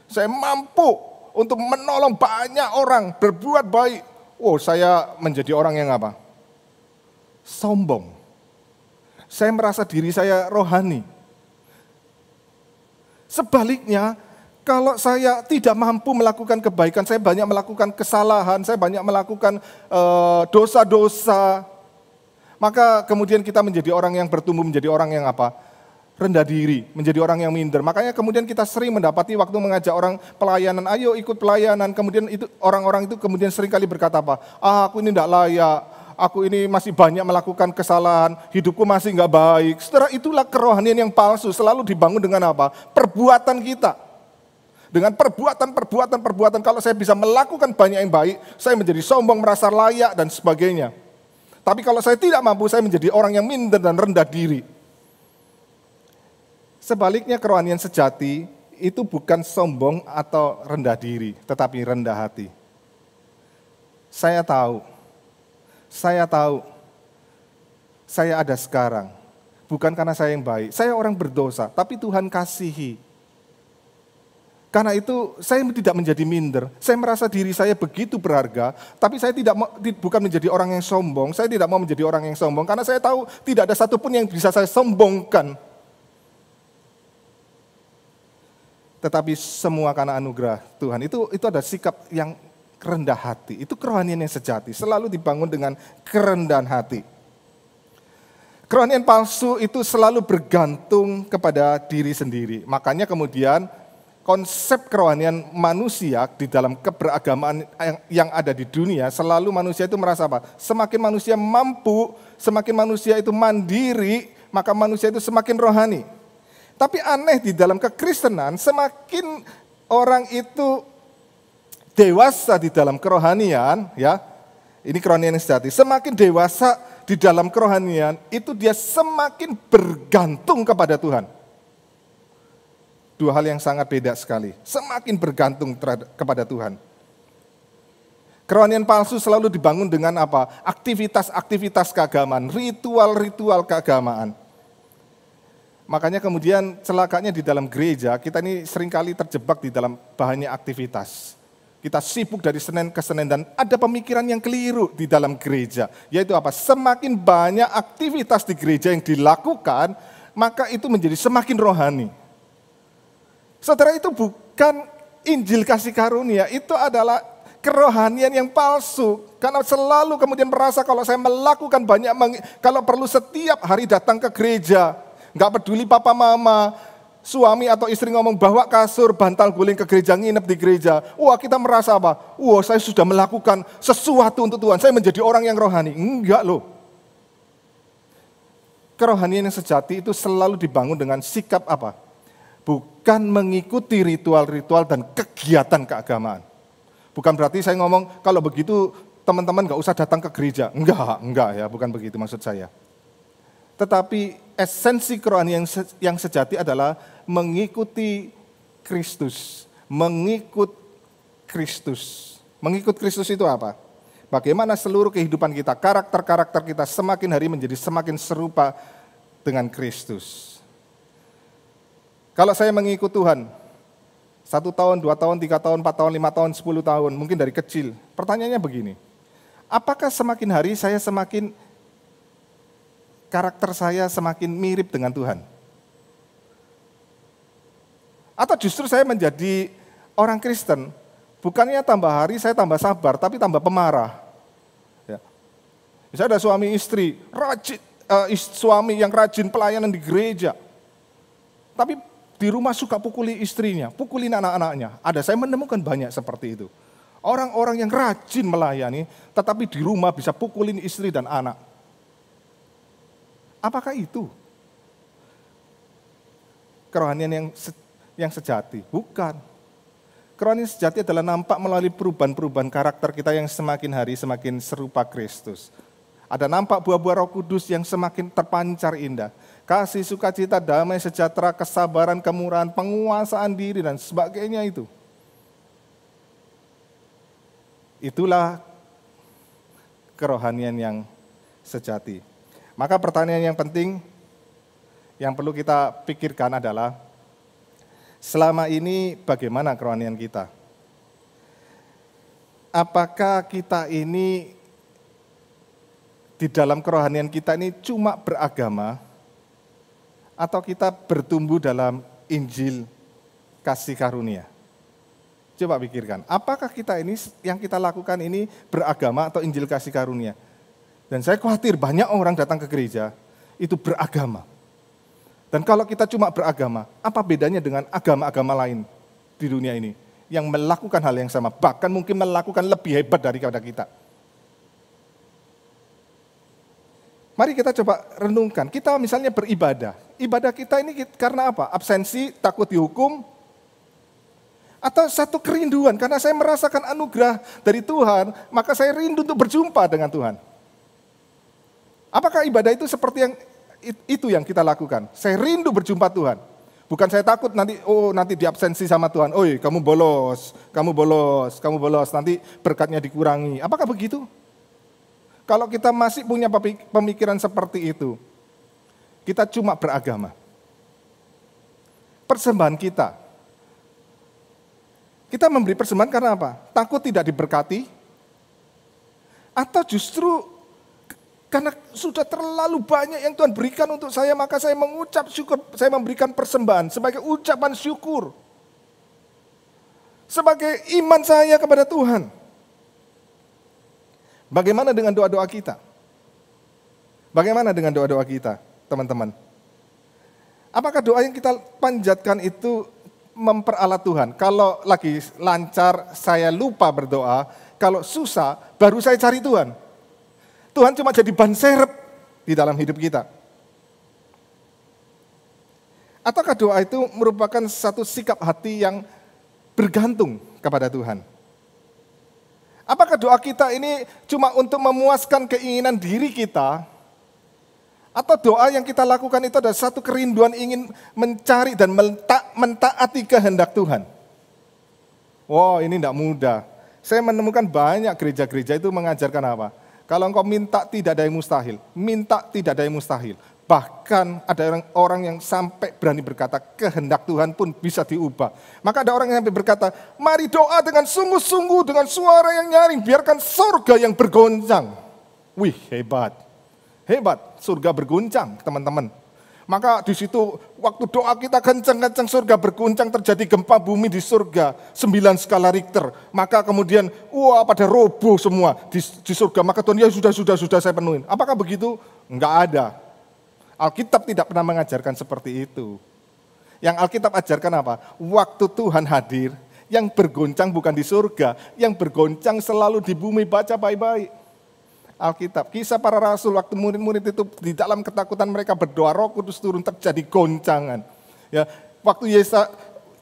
Saya mampu untuk menolong banyak orang, berbuat baik. Oh, saya menjadi orang yang apa? Sombong. Saya merasa diri saya rohani. Sebaliknya, kalau saya tidak mampu melakukan kebaikan, saya banyak melakukan kesalahan, saya banyak melakukan dosa-dosa, maka kemudian kita menjadi orang yang bertumbuh, menjadi orang yang apa? Rendah diri, menjadi orang yang minder. Makanya kemudian kita sering mendapati waktu mengajak orang pelayanan, ayo ikut pelayanan, kemudian itu orang-orang itu kemudian sering kali berkata apa? Aku ini tidak layak. Aku ini masih banyak melakukan kesalahan, hidupku masih nggak baik. Setelah itulah kerohanian yang palsu selalu dibangun dengan apa? Perbuatan kita. Dengan perbuatan, kalau saya bisa melakukan banyak yang baik, saya menjadi sombong, merasa layak dan sebagainya. Tapi kalau saya tidak mampu, saya menjadi orang yang minder dan rendah diri. Sebaliknya kerohanian sejati itu bukan sombong atau rendah diri, tetapi rendah hati. Saya tahu, saya ada sekarang, bukan karena saya yang baik. Saya orang berdosa, tapi Tuhan kasihi. Karena itu saya tidak menjadi minder. Saya merasa diri saya begitu berharga, tapi saya bukan menjadi orang yang sombong. Saya tidak mau menjadi orang yang sombong karena saya tahu tidak ada satupun yang bisa saya sombongkan. Tetapi semua karena anugerah Tuhan. Itu ada sikap yang rendah hati. Itu kerohanian yang sejati, selalu dibangun dengan kerendahan hati. Kerohanian palsu itu selalu bergantung kepada diri sendiri. Makanya kemudian konsep kerohanian manusia di dalam keberagamaan yang ada di dunia, selalu manusia itu merasa apa? Semakin manusia mampu, semakin manusia itu mandiri, maka manusia itu semakin rohani. Tapi aneh di dalam kekristenan, semakin orang itu dewasa di dalam kerohanian, ya, ini kerohanian yang sejati, semakin dewasa di dalam kerohanian, itu dia semakin bergantung kepada Tuhan. Dua hal yang sangat beda sekali. Semakin bergantung kepada Tuhan. Kerohanian palsu selalu dibangun dengan apa? Aktivitas-aktivitas keagamaan, ritual-ritual keagamaan. Makanya kemudian celakanya di dalam gereja, kita ini seringkali terjebak di dalam bahannya aktivitas. Kita sibuk dari Senin ke Senin dan ada pemikiran yang keliru di dalam gereja. Yaitu apa? Semakin banyak aktivitas di gereja yang dilakukan, maka itu menjadi semakin rohani. Saudara, itu bukan Injil kasih karunia, itu adalah kerohanian yang palsu. Karena selalu kemudian merasa kalau saya melakukan banyak, kalau perlu setiap hari datang ke gereja, nggak peduli papa mama, suami atau istri ngomong bawa kasur, bantal guling ke gereja, nginep di gereja. Wah, kita merasa apa? Wah, saya sudah melakukan sesuatu untuk Tuhan, saya menjadi orang yang rohani. Enggak loh. Kerohanian yang sejati itu selalu dibangun dengan sikap apa? Bukan mengikuti ritual-ritual dan kegiatan keagamaan. Bukan berarti saya ngomong, kalau begitu teman-teman gak usah datang ke gereja. Enggak ya, bukan begitu maksud saya. Tetapi esensi kerohanian yang sejati adalah mengikuti Kristus. Mengikut Kristus. Mengikut Kristus itu apa? Bagaimana seluruh kehidupan kita, karakter-karakter kita semakin hari menjadi semakin serupa dengan Kristus. Kalau saya mengikut Tuhan, 1 tahun, 2 tahun, 3 tahun, 4 tahun, 5 tahun, 10 tahun, mungkin dari kecil. Pertanyaannya begini, apakah semakin hari saya semakin, karakter saya semakin mirip dengan Tuhan? Atau justru saya menjadi orang Kristen, bukannya tambah hari saya tambah sabar, tapi tambah pemarah. Ya. Misalnya ada suami istri, suami yang rajin pelayanan di gereja, tapi di rumah suka pukuli istrinya, pukulin anak-anaknya. Saya menemukan banyak seperti itu. Orang-orang yang rajin melayani, tetapi di rumah bisa pukulin istri dan anak. Apakah itu kerohanian yang sejati? Bukan. Kerohanian sejati adalah nampak melalui perubahan-perubahan karakter kita yang semakin hari semakin serupa Kristus. Ada nampak buah-buah Roh Kudus yang semakin terpancar indah. Kasih, sukacita, damai, sejahtera, kesabaran, kemurahan, penguasaan diri, dan sebagainya itu. Itulah kerohanian yang sejati. Maka pertanyaan yang penting yang perlu kita pikirkan adalah, selama ini bagaimana kerohanian kita? Apakah kita ini, di dalam kerohanian kita ini cuma beragama, atau kita bertumbuh dalam Injil kasih karunia? Coba pikirkan, apakah kita ini, yang kita lakukan ini beragama atau Injil kasih karunia? Dan saya khawatir banyak orang datang ke gereja, itu beragama. Dan kalau kita cuma beragama, apa bedanya dengan agama-agama lain di dunia ini? Yang melakukan hal yang sama, bahkan mungkin melakukan lebih hebat daripada kita. Mari kita coba renungkan, kita misalnya beribadah. Ibadah kita ini karena apa? Absensi, takut dihukum, atau satu kerinduan, karena saya merasakan anugerah dari Tuhan, maka saya rindu untuk berjumpa dengan Tuhan. Apakah ibadah itu seperti yang kita lakukan? Saya rindu berjumpa Tuhan. Bukan saya takut nanti diabsensi sama Tuhan. Oh, kamu bolos, nanti berkatnya dikurangi. Apakah begitu? Kalau kita masih punya pemikiran seperti itu, kita cuma beragama. Persembahan kita, Kita memberi persembahan karena apa? Takut tidak diberkati? Atau justru karena sudah terlalu banyak yang Tuhan berikan untuk saya, maka saya mengucap syukur, saya memberikan persembahan sebagai ucapan syukur. Sebagai iman saya kepada Tuhan. Bagaimana dengan doa-doa kita? Bagaimana dengan doa-doa kita, teman-teman? Apakah doa yang kita panjatkan itu memperalat Tuhan? Kalau lagi lancar, saya lupa berdoa. Kalau susah, baru saya cari Tuhan. Tuhan cuma jadi ban serep di dalam hidup kita. Ataukah doa itu merupakan satu sikap hati yang bergantung kepada Tuhan? Apakah doa kita ini cuma untuk memuaskan keinginan diri kita? Atau doa yang kita lakukan itu adalah satu kerinduan ingin mencari dan mentaati kehendak Tuhan? Wow, ini tidak mudah. Saya menemukan banyak gereja-gereja itu mengajarkan apa? Kalau engkau minta tidak ada yang mustahil. Minta tidak ada yang mustahil. Bahkan ada orang yang sampai berani berkata kehendak Tuhan pun bisa diubah. Maka ada orang yang sampai berkata, mari doa dengan sungguh-sungguh, dengan suara yang nyaring, biarkan surga yang bergoncang. Wih, hebat. Hebat, surga berguncang, teman-teman. Maka di situ waktu doa kita kencang-kencang, surga berguncang, terjadi gempa bumi di surga 9 skala Richter. Maka kemudian pada roboh semua di surga. Maka Tuhan, ya sudah saya penuhin. Apakah begitu? Enggak ada. Alkitab tidak pernah mengajarkan seperti itu. Yang Alkitab ajarkan apa? Waktu Tuhan hadir, yang bergoncang bukan di surga, yang bergoncang selalu di bumi. Baca baik-baik Alkitab. Kisah para rasul waktu murid-murid itu di dalam ketakutan mereka berdoa, Roh Kudus turun, terjadi goncangan. Ya, waktu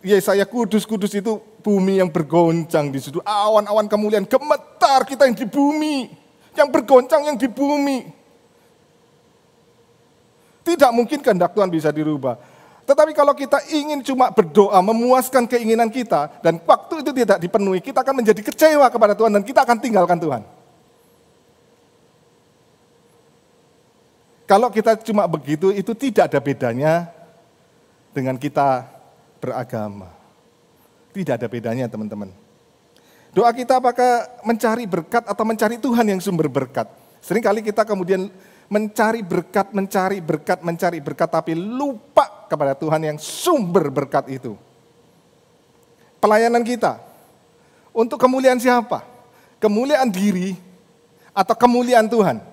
Yesaya kudus itu bumi yang bergoncang di situ. Awan-awan kemuliaan, gemetar kita yang di bumi. Yang bergoncang yang di bumi. Tidak mungkin kehendak Tuhan bisa dirubah. Tetapi kalau kita ingin cuma berdoa, memuaskan keinginan kita, dan waktu itu tidak dipenuhi, kita akan menjadi kecewa kepada Tuhan dan kita akan tinggalkan Tuhan. Kalau kita cuma begitu, itu tidak ada bedanya dengan kita beragama. Tidak ada bedanya, teman-teman. Doa kita apakah mencari berkat atau mencari Tuhan yang sumber berkat? Seringkali kita kemudian mencari berkat, tapi lupa kepada Tuhan yang sumber berkat itu. Pelayanan kita, untuk kemuliaan siapa? Kemuliaan diri atau kemuliaan Tuhan?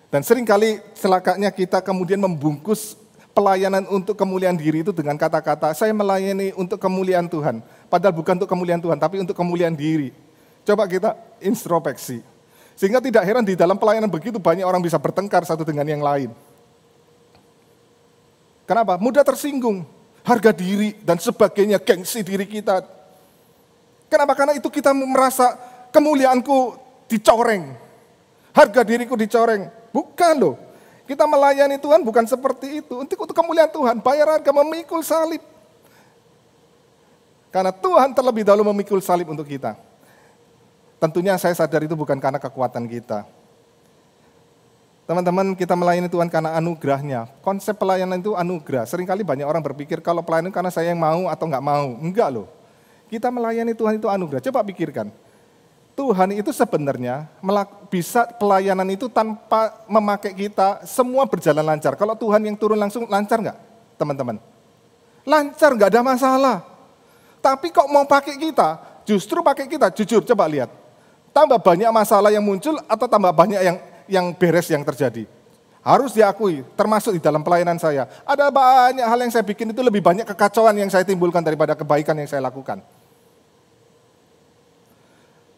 Dan seringkali celakanya kita kemudian membungkus pelayanan untuk kemuliaan diri itu dengan kata-kata, saya melayani untuk kemuliaan Tuhan. Padahal bukan untuk kemuliaan Tuhan, tapi untuk kemuliaan diri. Coba kita introspeksi. Sehingga tidak heran di dalam pelayanan begitu banyak orang bisa bertengkar satu dengan yang lain. Kenapa? Mudah tersinggung. Harga diri dan sebagainya, gengsi diri kita. Kenapa? Karena itu kita merasa kemuliaanku dicoreng. Harga diriku dicoreng. Bukan loh. Kita melayani Tuhan bukan seperti itu. Untuk kemuliaan Tuhan, bayar harga memikul salib. Karena Tuhan terlebih dahulu memikul salib untuk kita. Tentunya saya sadar itu bukan karena kekuatan kita. Teman-teman, kita melayani Tuhan karena anugerahnya. Konsep pelayanan itu anugerah. Seringkali banyak orang berpikir kalau pelayanan karena saya yang mau atau enggak mau. Enggak loh. Kita melayani Tuhan itu anugerah. Coba pikirkan. Tuhan itu sebenarnya bisa pelayanan itu tanpa memakai kita, semua berjalan lancar. Kalau Tuhan yang turun langsung, lancar enggak, teman-teman? Lancar, enggak ada masalah. Tapi kok mau pakai kita, justru pakai kita, jujur coba lihat. Tambah banyak masalah yang muncul atau tambah banyak yang beres yang terjadi. Harus diakui, termasuk di dalam pelayanan saya. Ada banyak hal yang saya bikin itu lebih banyak kekacauan yang saya timbulkan daripada kebaikan yang saya lakukan.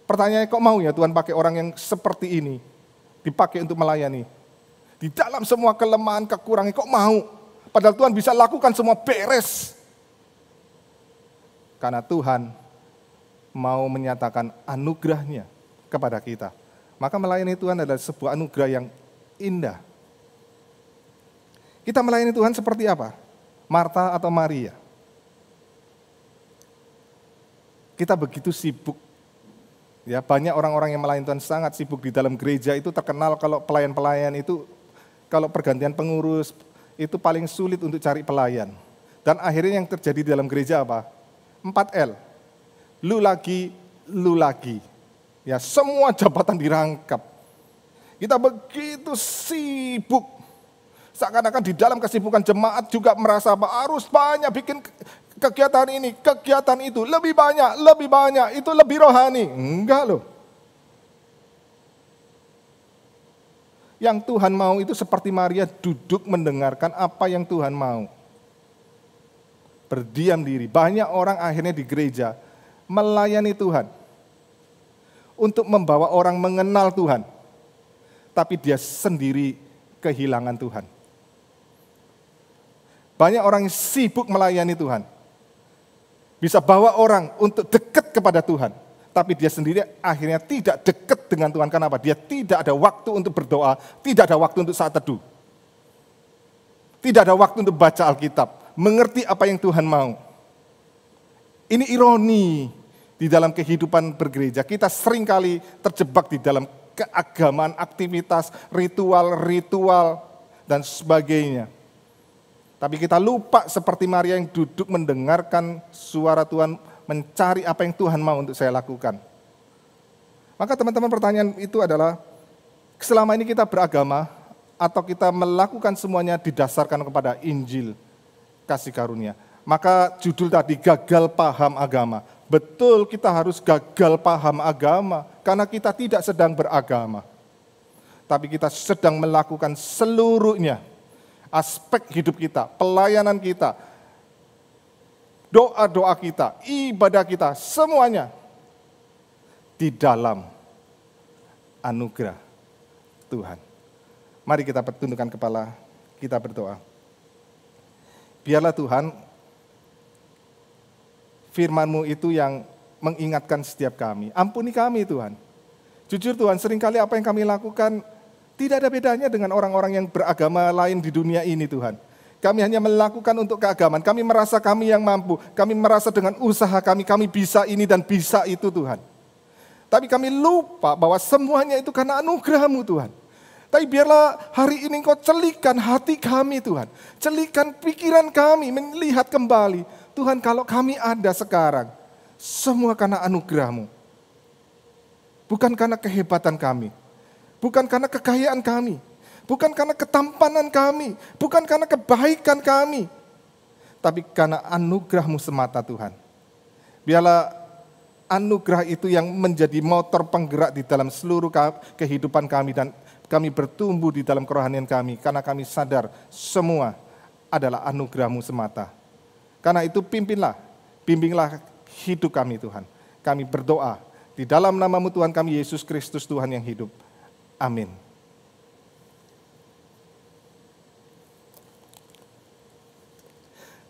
Pertanyaannya, kok mau ya Tuhan pakai orang yang seperti ini, dipakai untuk melayani? Di dalam semua kelemahan, kekurangan, kok mau? Padahal Tuhan bisa lakukan semua beres. Karena Tuhan mau menyatakan anugerahnya kepada kita. Maka melayani Tuhan adalah sebuah anugerah yang indah. Kita melayani Tuhan seperti apa? Marta atau Maria? Kita begitu sibuk. Ya, banyak orang-orang yang melayani Tuhan sangat sibuk di dalam gereja itu terkenal kalau pelayan-pelayan itu, kalau pergantian pengurus, itu paling sulit untuk cari pelayan. Dan akhirnya yang terjadi di dalam gereja apa? 4L, lu lagi, lu lagi. Ya, semua jabatan dirangkap. Kita begitu sibuk. Seakan-akan di dalam kesibukan jemaat juga merasa harus banyak bikin kegiatan ini, kegiatan itu. Lebih banyak, itu lebih rohani. Enggak loh. Yang Tuhan mau itu seperti Maria duduk mendengarkan apa yang Tuhan mau. Berdiam diri. Banyak orang akhirnya di gereja melayani Tuhan. Untuk membawa orang mengenal Tuhan. Tapi dia sendiri kehilangan Tuhan. Banyak orang yang sibuk melayani Tuhan. Bisa bawa orang untuk dekat kepada Tuhan. Tapi dia sendiri akhirnya tidak dekat dengan Tuhan. Kenapa? Dia tidak ada waktu untuk berdoa. Tidak ada waktu untuk saat teduh. Tidak ada waktu untuk baca Alkitab. Mengerti apa yang Tuhan mau. Ini ironi. Di dalam kehidupan bergereja, kita seringkali terjebak di dalam keagamaan, aktivitas, ritual, dan sebagainya. Tapi kita lupa seperti Maria yang duduk mendengarkan suara Tuhan, mencari apa yang Tuhan mau untuk saya lakukan. Maka teman-teman, pertanyaan itu adalah, selama ini kita beragama, atau kita melakukan semuanya didasarkan kepada Injil kasih karunia. Maka judul tadi, gagal paham agama. Betul, kita harus gagal paham agama karena kita tidak sedang beragama. Tapi kita sedang melakukan seluruhnya. Aspek hidup kita, pelayanan kita, doa-doa kita, ibadah kita, semuanya di dalam anugerah Tuhan. Mari kita tundukkan kepala, kita berdoa. Biarlah Tuhan, firman-Mu itu yang mengingatkan setiap kami. Ampuni kami Tuhan. Jujur Tuhan, seringkali apa yang kami lakukan tidak ada bedanya dengan orang-orang yang beragama lain di dunia ini Tuhan. Kami hanya melakukan untuk keagamaan. Kami merasa kami yang mampu. Kami merasa dengan usaha kami bisa ini dan bisa itu Tuhan. Tapi kami lupa bahwa semuanya itu karena anugerah-Mu Tuhan. Tapi biarlah hari ini Engkau celikan hati kami Tuhan. Celikan pikiran kami melihat kembali. Tuhan, kalau kami ada sekarang, semua karena anugerah-Mu. Bukan karena kehebatan kami. Bukan karena kekayaan kami. Bukan karena ketampanan kami. Bukan karena kebaikan kami. Tapi karena anugerah-Mu semata Tuhan. Biarlah anugerah itu yang menjadi motor penggerak di dalam seluruh kehidupan kami. Dan kami bertumbuh di dalam kerohanian kami. Karena kami sadar semua adalah anugerah-Mu semata. Karena itu bimbinglah hidup kami Tuhan. Kami berdoa di dalam nama-Mu Tuhan kami Yesus Kristus Tuhan yang hidup. Amin.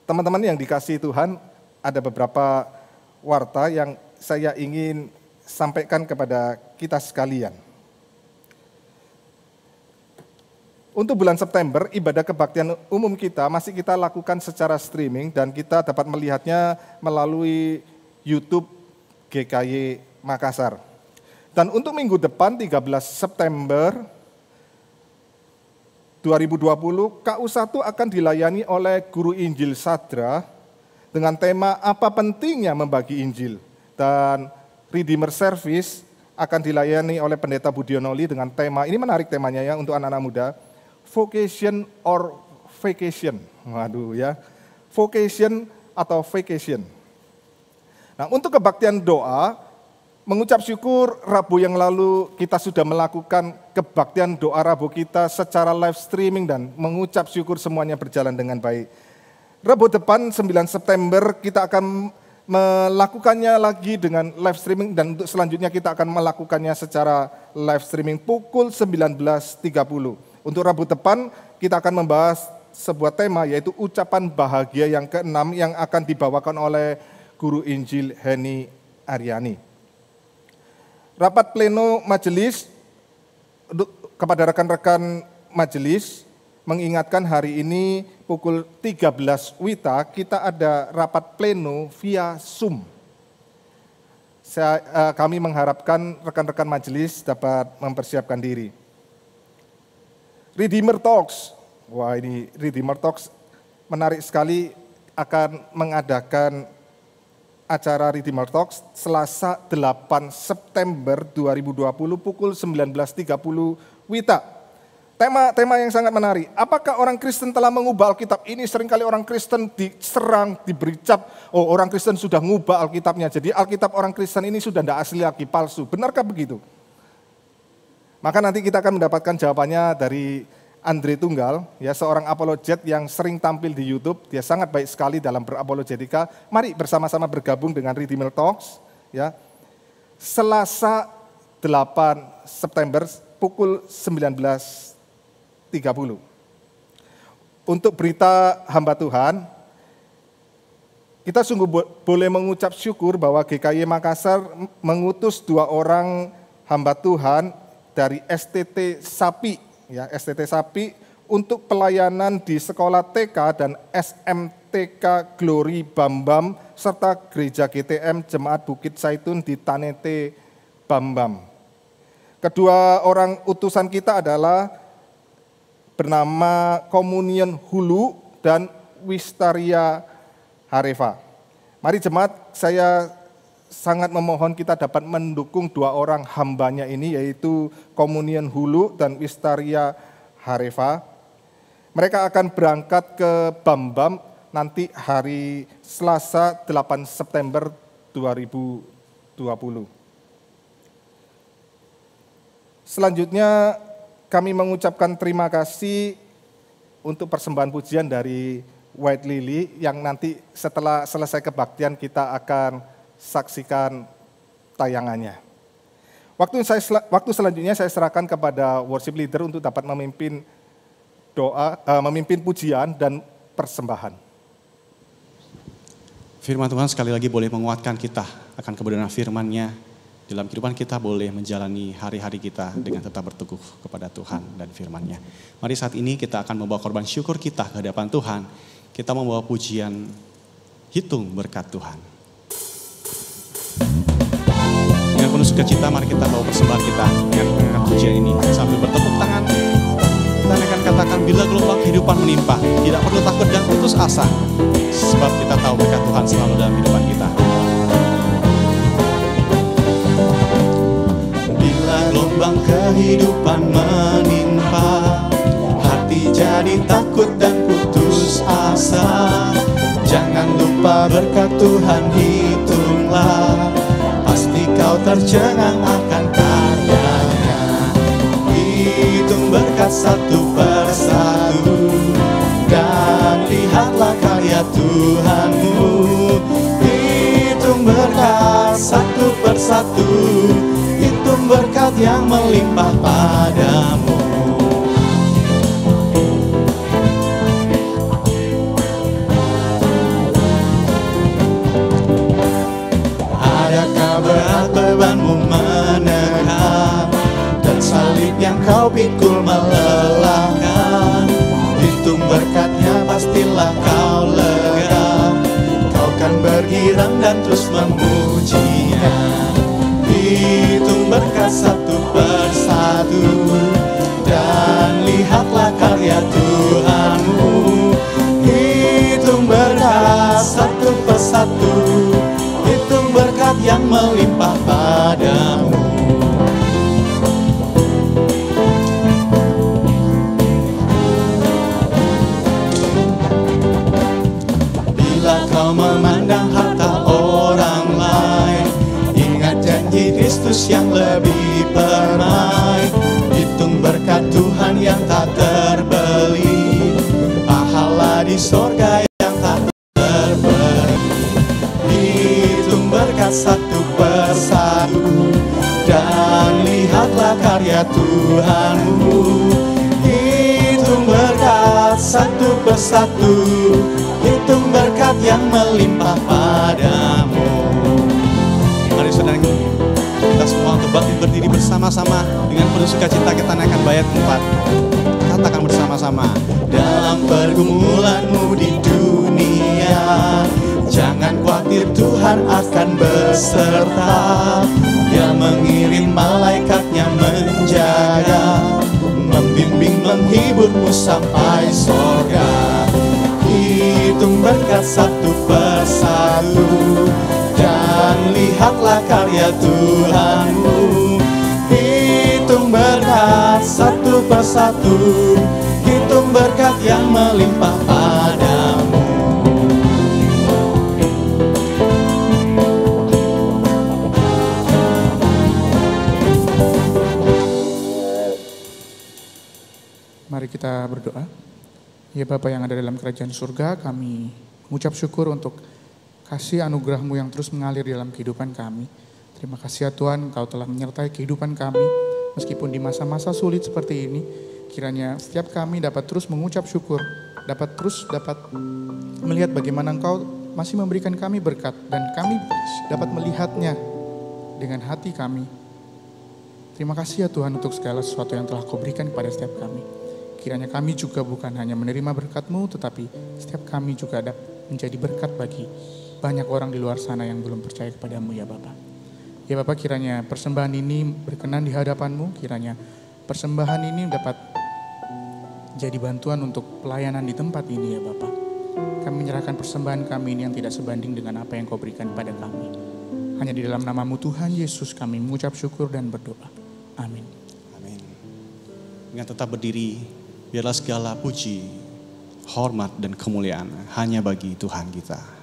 Teman-teman yang dikasihi Tuhan, ada beberapa warta yang saya ingin sampaikan kepada kita sekalian. Untuk bulan September, ibadah kebaktian umum kita masih kita lakukan secara streaming dan kita dapat melihatnya melalui YouTube GKY Makassar. Dan untuk minggu depan, 13 September 2020, KU1 akan dilayani oleh Guru Injil Sadra dengan tema apa pentingnya membagi Injil. Dan Redeemer Service akan dilayani oleh Pendeta Budionoli dengan tema, ini menarik temanya ya untuk anak-anak muda, Vocation or Vacation. Waduh ya, Vocation atau Vacation. Nah, untuk kebaktian doa, mengucap syukur Rabu yang lalu kita sudah melakukan kebaktian doa Rabu kita secara live streaming dan mengucap syukur semuanya berjalan dengan baik. Rabu depan 9 September kita akan melakukannya lagi dengan live streaming dan untuk selanjutnya kita akan melakukannya secara live streaming pukul 19.30. Untuk Rabu depan kita akan membahas sebuah tema yaitu ucapan bahagia yang ke-6 yang akan dibawakan oleh Guru Injil Heni Aryani. Rapat pleno majelis kepada rekan-rekan majelis mengingatkan hari ini pukul 13 WITA kita ada rapat pleno via Zoom. Kami mengharapkan rekan-rekan majelis dapat mempersiapkan diri. Redeemer Talks, wah ini Redeemer Talks menarik sekali akan mengadakan acara Redeemer Talks Selasa 8 September 2020 pukul 19.30 WITA. Tema yang sangat menarik. Apakah orang Kristen telah mengubah Alkitab? Ini seringkali orang Kristen diserang, diberi cap. Oh, orang Kristen sudah mengubah Alkitabnya. Jadi Alkitab orang Kristen ini sudah tidak asli lagi, palsu. Benarkah begitu? Maka nanti kita akan mendapatkan jawabannya dari Andre Tunggal, ya, seorang apologet yang sering tampil di YouTube. Dia sangat baik sekali dalam berapologetika. Mari bersama-sama bergabung dengan Redeemer Talks, ya. Selasa 8 September pukul 19.30. Untuk berita hamba Tuhan, kita sungguh boleh mengucap syukur bahwa GKY Makassar mengutus 2 orang hamba Tuhan dari STT Sapi, ya, STT Sapi untuk pelayanan di sekolah TK dan SMTK Glory Bambam serta Gereja GTM Jemaat Bukit Zaitun di Tanete Bambam. Kedua orang utusan kita adalah bernama Komunion Hulu dan Wistaria Harefa. Mari jemaat, saya sangat memohon kita dapat mendukung 2 orang hambanya ini, yaitu Komunion Hulu dan Wistaria Harefa. Mereka akan berangkat ke Bambam nanti hari Selasa 8 September 2020. Selanjutnya kami mengucapkan terima kasih untuk persembahan pujian dari White Lily yang nanti setelah selesai kebaktian kita akan saksikan tayangannya. Waktu selanjutnya saya serahkan kepada worship leader untuk dapat memimpin memimpin pujian dan persembahan. Firman Tuhan sekali lagi boleh menguatkan kita akan kebenaran firman-Nya. Dalam kehidupan kita boleh menjalani hari-hari kita dengan tetap berteguh kepada Tuhan dan firman-Nya. Mari saat ini kita akan membawa korban syukur kita ke hadapan Tuhan. Kita membawa pujian hitung berkat Tuhan. Dengan penuh sukacita mari kita bawa persembahan kita dengan pujian ini. Sambil bertepuk tangan, kita akan katakan bila gelombang kehidupan menimpa, tidak perlu takut dan putus asa. Sebab kita tahu berkat Tuhan selalu dalam kehidupan kita. Gelombang kehidupan menimpa, hati jadi takut dan putus asa. Jangan lupa berkat Tuhan hitunglah, pasti kau tercengang akan karyanya. Hitung berkat satu persatu, dan lihatlah karya Tuhanmu. Hitung berkat satu persatu, hitung berkat yang melimpah padamu. Adakah berat bebanmu menekan, dan salib yang kau pikul melelahkan? Hitung berkatnya pastilah kau lega, kau kan bergirang dan terus memujinya. Hitung berkat satu persatu, dan lihatlah karya Tuhanmu. Hitung berkat satu persatu, hitung berkat yang melimpah padamu. Bila kau memandang harta orang lain, janji Kristus yang lebih permai. Hitung berkat Tuhan yang tak terbeli, pahala di sorga yang tak terberi. Hitung berkat satu persatu, dan lihatlah karya Tuhanmu. Hitung berkat satu persatu, hitung berkat yang melimpah padamu. Mari saudara, kita semua untuk bangkit berdiri bersama-sama dengan penuh sukacita kita naikkan bait 4. Katakan bersama-sama. Dalam pergumulanmu di dunia, jangan khawatir, Tuhan akan beserta. Dia mengirim malaikatnya menjaga, membimbing menghiburmu sampai sorga. Hitung berkat satu persatu, lihatlah karya Tuhanmu. Hitung berkat satu persatu, hitung berkat yang melimpah padamu. Mari kita berdoa. Ya Bapa yang ada dalam kerajaan surga, kami mengucap syukur untuk kasih anugerah-Mu yang terus mengalir dalam kehidupan kami. Terima kasih ya Tuhan, Engkau telah menyertai kehidupan kami, meskipun di masa-masa sulit seperti ini. Kiranya setiap kami dapat terus mengucap syukur, dapat melihat bagaimana Engkau masih memberikan kami berkat, dan kami dapat melihatnya dengan hati kami. Terima kasih ya Tuhan untuk segala sesuatu yang telah Kau berikan kepada setiap kami. Kiranya kami juga bukan hanya menerima berkat-Mu, tetapi setiap kami juga dapat menjadi berkat bagi banyak orang di luar sana yang belum percaya kepada-Mu ya Bapa. Ya Bapa, kiranya persembahan ini berkenan di hadapan-Mu, kiranya persembahan ini dapat jadi bantuan untuk pelayanan di tempat ini ya Bapa. Kami menyerahkan persembahan kami ini yang tidak sebanding dengan apa yang Kau berikan pada kami. Hanya di dalam nama-Mu Tuhan Yesus kami mengucap syukur dan berdoa. Amin. Amin. Dengan tetap berdiri, biarlah segala puji, hormat dan kemuliaan hanya bagi Tuhan kita.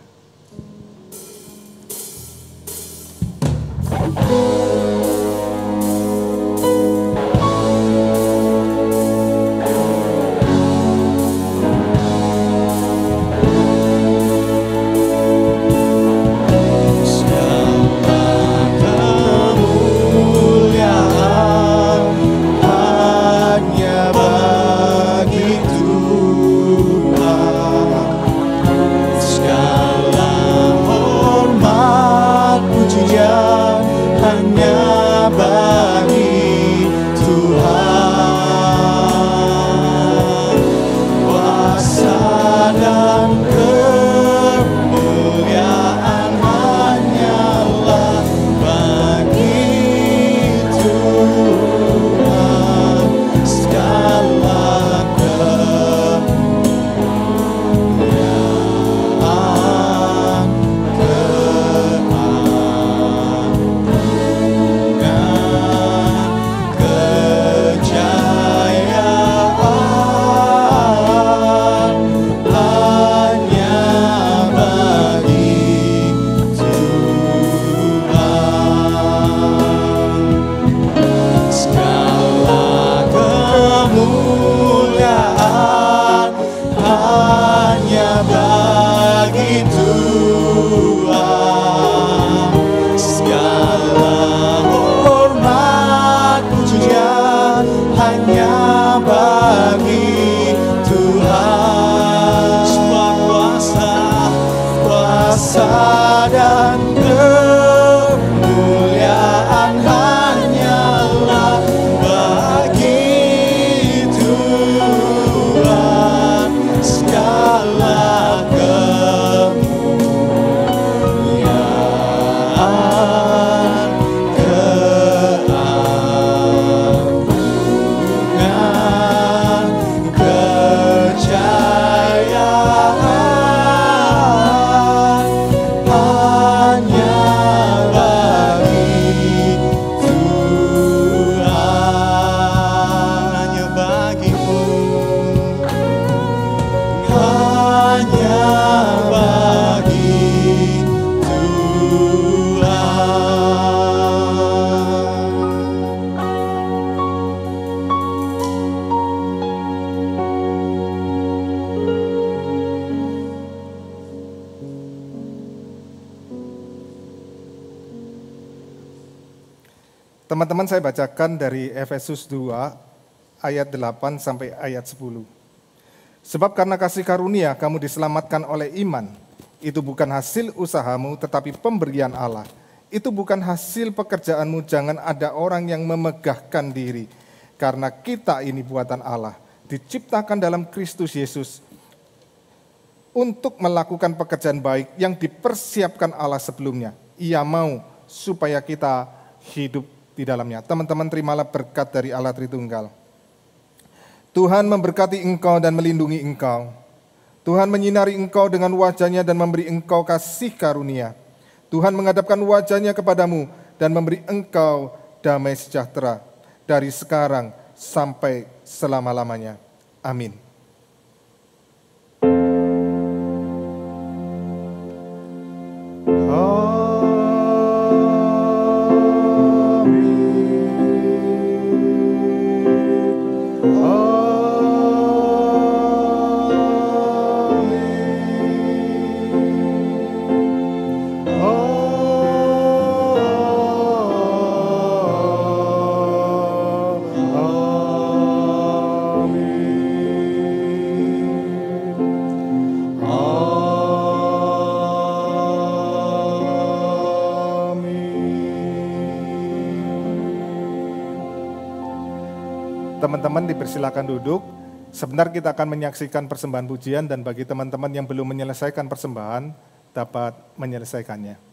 Teman-teman, saya bacakan dari Efesus 2 ayat 8 sampai ayat 10. Sebab karena kasih karunia kamu diselamatkan oleh iman. Itu bukan hasil usahamu tetapi pemberian Allah. Itu bukan hasil pekerjaanmu, jangan ada orang yang memegahkan diri. Karena kita ini buatan Allah, diciptakan dalam Kristus Yesus untuk melakukan pekerjaan baik yang dipersiapkan Allah sebelumnya. Ia mau supaya kita hidup di dalamnya. Teman-teman, terimalah berkat dari Allah Tritunggal. Tuhan memberkati engkau dan melindungi engkau. Tuhan menyinari engkau dengan wajah-Nya dan memberi engkau kasih karunia. Tuhan menghadapkan wajahnya kepadamu dan memberi engkau damai sejahtera dari sekarang sampai selama-lamanya. Amin. Teman-teman dipersilakan duduk. Sebentar kita akan menyaksikan persembahan pujian dan bagi teman-teman yang belum menyelesaikan persembahan dapat menyelesaikannya.